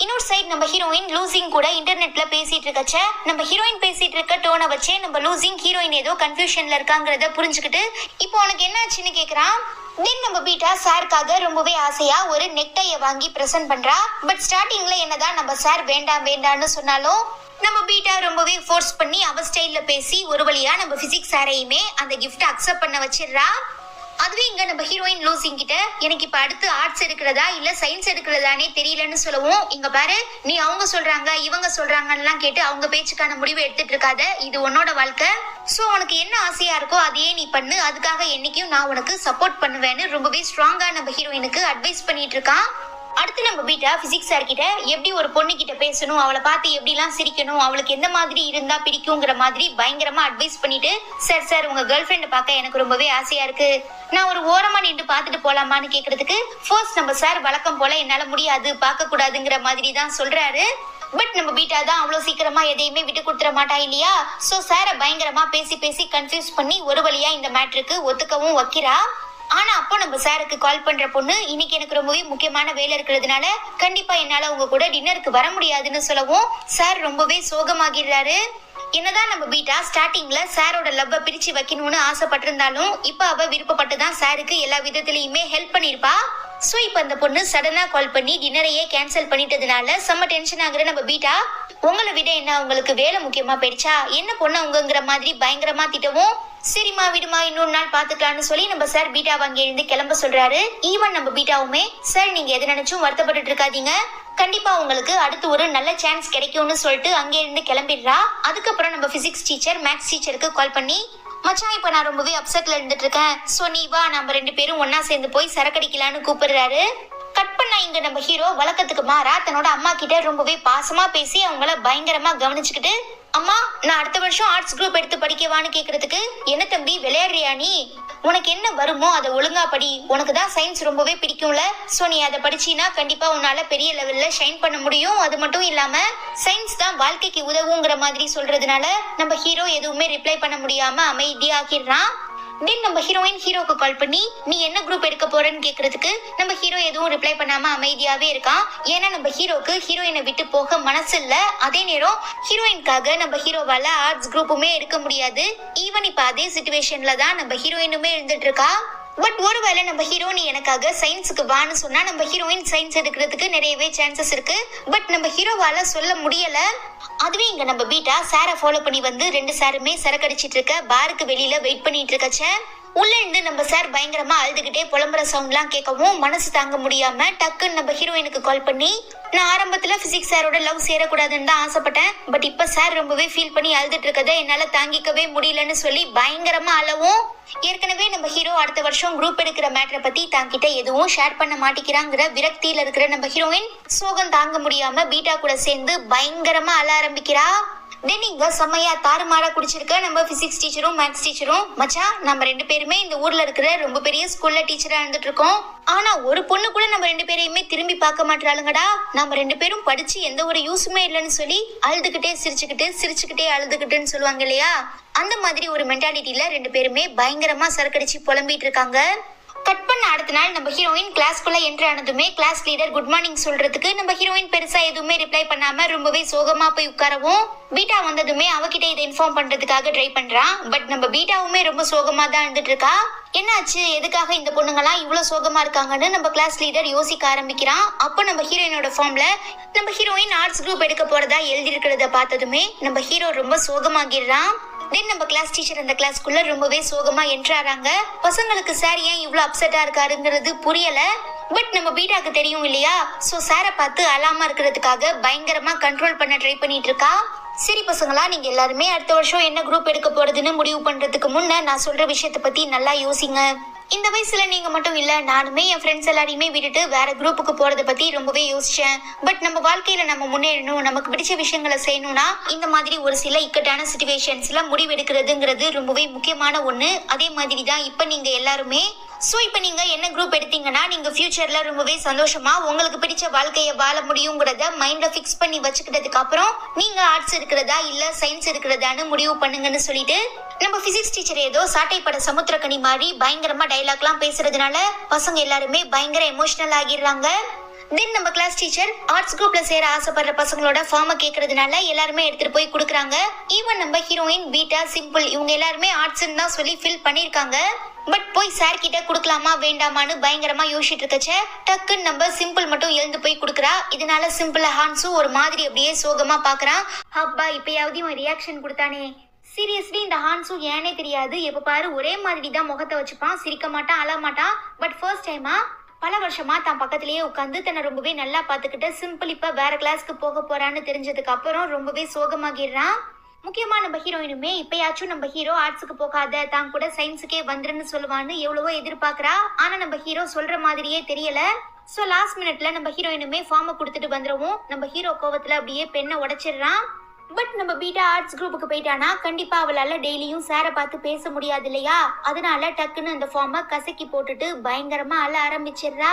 இன்னொரு சைடு நம்ம ஹீரோயின் லூசிங் கூட இன்டர்நெட்ல பேசிட்டு இருக்கச்ச நம்ம ஹீரோயின் பேசிட்டு இருக்க டோனை வச்சே நம்ம லூசிங் ஹீரோயின் ஏதோ கன்ஃபியூஷன்ல இருக்காங்கிறத புரிஞ்சுக்கிட்டு இப்போ உனக்கு என்ன ஆச்சுன்னு கேக்குறான். தென் நம்ம பீட்டா சாருக்காக ரொம்பவே ஆசையா ஒரு நெக்டையை வாங்கி பிரசன்ட் பண்றா. பட் ஸ்டார்டிங்ல என்னதான் நம்ம சார் வேண்டாம் வேண்டாம்னு சொன்னாலும் நம்ம பீட்டா ரொம்பவே ஃபோர்ஸ் பண்ணி அவ ஸ்டைல்ல பேசி ஒரு வழியா நம்ம பிசிக்ஸ் சாரையுமே அந்த கிஃப்ட் அக்செப்ட் பண்ண வச்சிடுறா. அதுவே இங்க நம்ம ஹீரோயின் லூசிங் கிட்ட எனக்கு இப்ப அடுத்து ஆர்ட்ஸ் எடுக்கிறதா இல்ல சயின்ஸ் எடுக்கிறதானே தெரியலன்னு சொல்லவும், இங்க பாரு நீ அவங்க சொல்றாங்க இவங்க சொல்றாங்கன்னு கேட்டு அவங்க பேச்சுக்கான முடிவை எடுத்துட்டு இருக்காத, இது உன்னோட வாழ்க்கை. சோ உனக்கு என்ன ஆசையா இருக்கோ அதையே நீ பண்ணு, அதுக்காக என்னைக்கும் நான் உனக்கு சப்போர்ட் பண்ணுவேன்னு ரொம்பவே ஸ்ட்ராங்கா நம்ம ஹீரோயினுக்கு அட்வைஸ் பண்ணிட்டு இருக்கான். அடுத்து நம்ம பீட்டா பிசிக்ஸ் சார் கிட்ட எப்படி ஒரு பொண்ணு கிட்ட பேசணும், அவளை பார்த்து எப்படி எல்லாம் சிரிக்கணும், அவளுக்கு எந்த மாதிரி இருந்தா பிடிக்குங்கிற மாதிரி பயங்கரமா அட்வைஸ் பண்ணிட்டு, சார் உங்க கேர்ள் ஃப்ரெண்ட் பார்க்க எனக்கு ரொம்பவே ஆசையா இருக்கு, நான் ஒரு ஓரமா நின்று பார்த்துட்டு போலாமான்னு கேக்குறதுக்கு ஃபர்ஸ்ட் நம்ம சார் வழக்கம் போல என்னால முடியாது பார்க்க கூடாதுங்கிற மாதிரி தான் சொல்றாரு. பட் நம்ம பீட்டா தான் அவ்வளவு சீக்கிரமா எதையுமே விட்டு கொடுத்துட மாட்டா இல்லையா. சோ சாரை பயங்கரமா பேசி கன்ஃபியூஸ் பண்ணி ஒரு வழியா இந்த மேட்ருக்கு ஒத்துக்கவும் வைக்கிறா. ஆனா அப்போ நம்ம சாருக்கு கால் பண்ற பொண்ணு இன்னைக்கு எனக்கு ரொம்பவே முக்கியமான வேலை இருக்கிறதுனால கண்டிப்பா என்னால உங்க கூட டின்னருக்கு வர முடியாதுன்னு சொல்லவும் சார் ரொம்பவே சோகமாகிறாரு. என்னதான் நம்ம பீட்டா ஸ்டார்டிங்ல சாரோட லவ்வ பிரிச்சு வைக்கணும்னு ஆசைப்பட்டிருந்தாலும் இப்ப அவ விருப்பப்பட்டுதான் சாருக்கு எல்லா விதத்திலயுமே ஹெல்ப் பண்ணிருப்பா. சோ இப்ப அந்த பொண்ணு சடனா கால் பண்ணி டின்னரையே கேன்சல் பண்ணிட்டதுனால செம்ம டென்ஷன் ஆகுற நம்ம பீட்டா, உங்களை விட என்ன உங்களுக்கு வேலை முக்கியமா போயிடுச்சா, என்ன பொண்ணு உங்கங்கிற மாதிரி பயங்கரமா திட்டவும், சரிம்மா விடுமா இன்னொரு நாள் பாத்துக்கலாம்னு சொல்லி நம்ம சார் பீட்டா அங்கே இருந்து கிளம்ப சொல்றாரு. ஈவன் நம்ம பீட்டாவுமே சார் நீங்க எது நினைச்சும் வருத்தப்பட்டு இருக்காதீங்க, கண்டிப்பா உங்களுக்கு அடுத்து ஒரு நல்ல சான்ஸ் கிடைக்கும்னு சொல்லிட்டு அங்கே இருந்து கிளம்பிடுறா. அதுக்கப்புறம் நம்ம பிசிக்ஸ் டீச்சர் மேக்ஸ் டீச்சருக்கு கால் பண்ணி, மச்சான் இப்ப நான் ரொம்பவே அப்செட்ல இருந்துட்டு இருக்கேன், சோ நீ வா நம்ம 2 பேரும் ஒன்னா சேர்ந்து போய் சரக்கடிக்கலான்னு கூப்பிடுறாரு. கட் பண்ணா இங்க நம்ம ஹீரோ வழக்கத்துக்கு மாறா தன்னோட அம்மா கிட்ட ரொம்பவே பாசமா பேசி அவங்கள பயங்கரமா கவனிச்சுக்கிட்டு, அம்மா நான் அடுத்த வருஷம் ஆர்ட்ஸ் குரூப் எடுத்து படிக்கவான்னு கேக்குறதுக்கு, என்ன தம்பி விளையாடுறியா நீ, உனக்கு என்ன வருமோ அதை ஒழுங்கா படி, உனக்கு தான் சயின்ஸ் ரொம்பவே பிடிக்கும்ல, சோ நீ அதை படிச்சினா கண்டிப்பா உன்னால பெரிய லெவல்ல ஷைன் பண்ண முடியும், அது மட்டும் இல்லாம சயின்ஸ் தான் வாழ்க்கைக்கு உதவுங்கிற மாதிரி சொல்றதுனால நம்ம ஹீரோ எதுவுமே ரிப்ளை பண்ண முடியாம அமைதியாகிடுறான். தென் நம்ம ஹீரோயின் ஹீரோக்கு கால் பண்ணி நீ என்ன குரூப் எடுக்க போறன்னு கேக்குறதுக்கு நம்ம ஹீரோ எதுவும் ரிப்ளை பண்ணாம அமைதியாவே இருக்கான். ஏன்னா நம்ம ஹீரோக்கு ஹீரோயினை விட்டு போக மனசு இல்ல. அதே நேரம் ஹீரோயின்காக நம்ம ஹீரோவால ஆர்ட்ஸ் குரூப்புமே எடுக்க முடியாது. ஈவன் இப்ப அதே சிச்சுவேஷன்ல தான் நம்ம ஹீரோயினுமே இருந்துட்டு இருக்கா. பட் ஒருவேளை நம்ம ஹீரோ நீ எனக்காக சயின்ஸுக்கு வான்னு சொன்னா நம்ம ஹீரோயின் சயின்ஸ் எடுக்கிறதுக்கு நிறையவே சான்சஸ் இருக்கு. பட் நம்ம ஹீரோவால சொல்ல முடியல. அதுவே இங்க நம்ம பீட்டா சாரை ஃபாலோ பண்ணி வந்து 2 சாருமே சரக்கடிச்சிட்டு இருக்க பாருக்கு வெளியில வெயிட் பண்ணிட்டு இருக்கச்ச உள்ள இருந்து நம்ம சார் பயங்கரமா அழுதுகிட்டே புலம்புற சவுண்ட் எல்லாம் கேட்கவும் மனசு தாங்க முடியாம டக்குன்னு நம்ம ஹீரோயினுக்கு கால் பண்ணி, நான் ஆரம்பத்துல பிசிக்ஸ் சாரோட லவ் சேரக்கூடாதுன்னு தான் ஆசைப்பட்டேன், பட் இப்ப சார் ரொம்பவே ஃபீல் பண்ணி அழுதுட்டு இருக்கதை என்னால தாங்கிக்கவே முடியலன்னு சொல்லி பயங்கரமா அழவும், ஏற்கனவே நம்ம ஹீரோ அடுத்த வருஷம் குரூப் எடுக்கிற மேட்டரை பத்தி தாங்கிட்ட எதுவும் ஷேர் பண்ண மாட்டேங்கிறாங்கிற விரக்தியில இருக்கிற நம்ம ஹீரோயின் சோகம் தாங்க முடியாம பீட்டா கூட சேர்ந்து பயங்கரமா அழ ஆரம்பிக்கிறா. தென் இங்க செம்மையா தாறுமாறா குடிச்சிருக்க நம்ம பிசிக்ஸ் டீச்சரும் மேக்ஸ் டீச்சரும், மச்சான் நம்ம 2 பேருமே இந்த ஊர்ல இருக்கிற ரொம்ப பெரிய ஸ்கூல்ல டீச்சரா இருந்துட்டு இருக்கோம், ஆனா ஒரு பொண்ணு கூட நம்ம 2 பேரையுமே திரும்பி பார்க்க மாட்டாளுங்கடா, நம்ம 2 பேரும் படிச்சு எந்த ஒரு யூஸுமே இல்லைன்னு சொல்லி அழுதுகிட்டே சிரிச்சுக்கிட்டே அழுதுகிட்டுன்னு சொல்லுவாங்க இல்லையா, அந்த மாதிரி ஒரு மென்டாலிட்டியில 2 பேருமே பயங்கரமா சரக்கடிச்சு புலம்பிட்டு இருக்காங்க. கட் பண்ண அடுத்த நாள் நம்ம ஹீரோயின் கிளாஸ்க்குள்ள என்ட்ரு ஆனதுமே கிளாஸ் லீடர் குட் மார்னிங் சொல்றதுக்கு நம்ம ஹீரோயின் பெருசா எதுவுமே ரிப்ளை பண்ணாம ரொம்பவே சோகமா போய் உட்காரவும், பீட்டா வந்ததுமே அவகிட்ட இதை இன்ஃபார்ம் பண்றதுக்காக ட்ரை பண்றான். பட் நம்ம பீட்டாவுமே ரொம்ப சோகமா தான் இருந்துட்டு இருக்கா. என்னாச்சு, எதுக்காக இந்த பொண்ணுங்கலாம் இவ்வளவு சோகமா இருக்காங்கன்னு நம்ம கிளாஸ் லீடர் யோசிக்க ஆரம்பிக்கிறான். அப்போ நம்ம ஹீரோயினோட ஃபார்ம்ல நம்ம ஹீரோயின் ஆர்ட்ஸ் குரூப் எடுக்க போறதா எழுதி இருக்கிறத பார்த்ததுமே நம்ம ஹீரோ ரொம்ப சோகமாகிடுறான். தென் நம்ம கிளாஸ் டீச்சர் அந்த கிளாஸ்க்குள்ள ரொம்பவே சோகமா என்ட்ராறாங்க. பசங்களுக்கு சார் ஏன் இவ்வளவு அப்செட்டா இருக்காருங்கிறது புரியல. பட் நம்ம பீட்டாக்கு தெரியும் இல்லையா, சோ சாரை பார்த்து அழாம இருக்கிறதுக்காக பயங்கரமா கண்ட்ரோல் பண்ண ட்ரை பண்ணிட்டு இருக்கா. சரி பசங்களா, நீங்க எல்லாருமே அடுத்த வருஷம் என்ன குரூப் எடுக்க போறதுன்னு முடிவு பண்றதுக்கு முன்ன நான் சொல்ற விஷயத்த பத்தி நல்லா யோசிங்க. இந்த வயசுல நீங்க மட்டும் இல்ல, நானுமே என் ஃப்ரெண்ட்ஸ் எல்லாரையுமே விட்டுட்டு வேற குரூப்புக்கு போறதை பத்தி ரொம்பவே யோசிச்சேன். பட் நம்ம வாழ்க்கையில நம்ம முன்னேறணும், நமக்கு பிடிச்ச விஷயங்களை செய்யணும்னா இந்த மாதிரி ஒரு சில இக்கட்டான சிச்சுவேஷன்ஸ்ல முடிவெடுக்கிறதுங்கிறது ரொம்பவே முக்கியமான ஒண்ணு. அதே மாதிரி தான் இப்ப நீங்க எல்லாருமே ஸோ இப்போ நீங்கள் என்ன குரூப் எடுத்தீங்கன்னா நீங்கள் ஃபியூச்சரில் ரொம்பவே சந்தோஷமா உங்களுக்கு பிடிச்ச வாழ்க்கையை வாழ முடியுங்கிறத மைண்டில் ஃபிக்ஸ் பண்ணி வச்சுக்கிட்டதுக்கு அப்புறம் நீங்கள் ஆர்ட்ஸ் இருக்கிறதா இல்லை சயின்ஸ் இருக்கிறதான்னு முடிவு பண்ணுங்கன்னு சொல்லிட்டு நம்ம பிசிக்ஸ் டீச்சர் ஏதோ சாட்டைப்பட சமுத்திரக்கனி மாதிரி பயங்கரமா டைலாக்லாம் பேசுறதுனால பசங்க எல்லாருமே பயங்கர எமோஷனல் ஆகிடுறாங்க. தென் நம்ம கிளாஸ் டீச்சர் ஆர்ட்ஸ் குரூப்ல சேர ஆசைப்படுற பசங்களோட ஃபார்மை கேட்கறதுனால எல்லாருமே எடுத்துட்டு போய் கொடுக்குறாங்க. ஈவன் நம்ம ஹீரோயின் பீட்டா சிம்பிள் இவங்க எல்லாருமே ஆர்ட்ஸ்ன்னு தான் சொல்லி ஃபில் பண்ணிருக்காங்க. பட் போய் சார் கிட்ட கொடுக்கலாமா வேண்டாமான்னு பயங்கரமா யோசிச்சுட்டு இருக்கச்ச டக்குன்னு நம்ம சிம்பிள் மட்டும் எழுந்து போய் கொடுக்குறா. இதனால சிம்பிள் ஹான்ஸும் ஒரு மாதிரி அப்படியே சோகமா பாக்குறான். அப்பா இப்பயாவது இவன் ரியாக்ஷன் கொடுத்தானே. சீரியஸ்லி இந்த ஹான்ஸும் ஏனே தெரியாது, எப்ப பாரு ஒரே மாதிரி தான் முகத்தை வச்சுப்பான், சிரிக்க மாட்டான், அழ மாட்டான். பட் ஃபர்ஸ்ட் டைமா பல வருஷமா தான் பக்கத்திலேயே உட்காந்து தன்னை ரொம்பவே நல்லா பார்த்துக்கிட்டு சிம்பிள் இப்ப வேற கிளாஸ்க்கு போக போறான்னு தெரிஞ்சதுக்கு அப்புறம் ரொம்பவே சோகமாகிடுறான். முக்கியமா நம்ம ஹீரோயினுமே இப்பயாச்சும் நம்ம ஹீரோ ஆர்ட்ஸுக்கு போகாத தான் கூட சயின்ஸுக்கே வந்துருன்னு சொல்லுவான்னு எவ்வளவோ எதிர்பார்க்கறா. ஆனா நம்ம ஹீரோ சொல்ற மாதிரியே தெரியல. சோ லாஸ்ட் மினிட்ல நம்ம ஹீரோயினுமே ஃபார்மை கொடுத்துட்டு வந்துருவோம். நம்ம ஹீரோ கோவத்துல அப்படியே பெண்ணை உடைச்சிடுறான். பட் நம்ம பீட்டா ஆர்ட்ஸ் குரூப்புக்கு போயிட்டானா கண்டிப்பா அவளால டெய்லியும் சாரை பார்த்து பேச முடியாது இல்லையா? அதனால டக்குன்னு அந்த ஃபார்மை கசக்கி போட்டுட்டு பயங்கரமா அழ ஆரம்பிச்சிடுறா.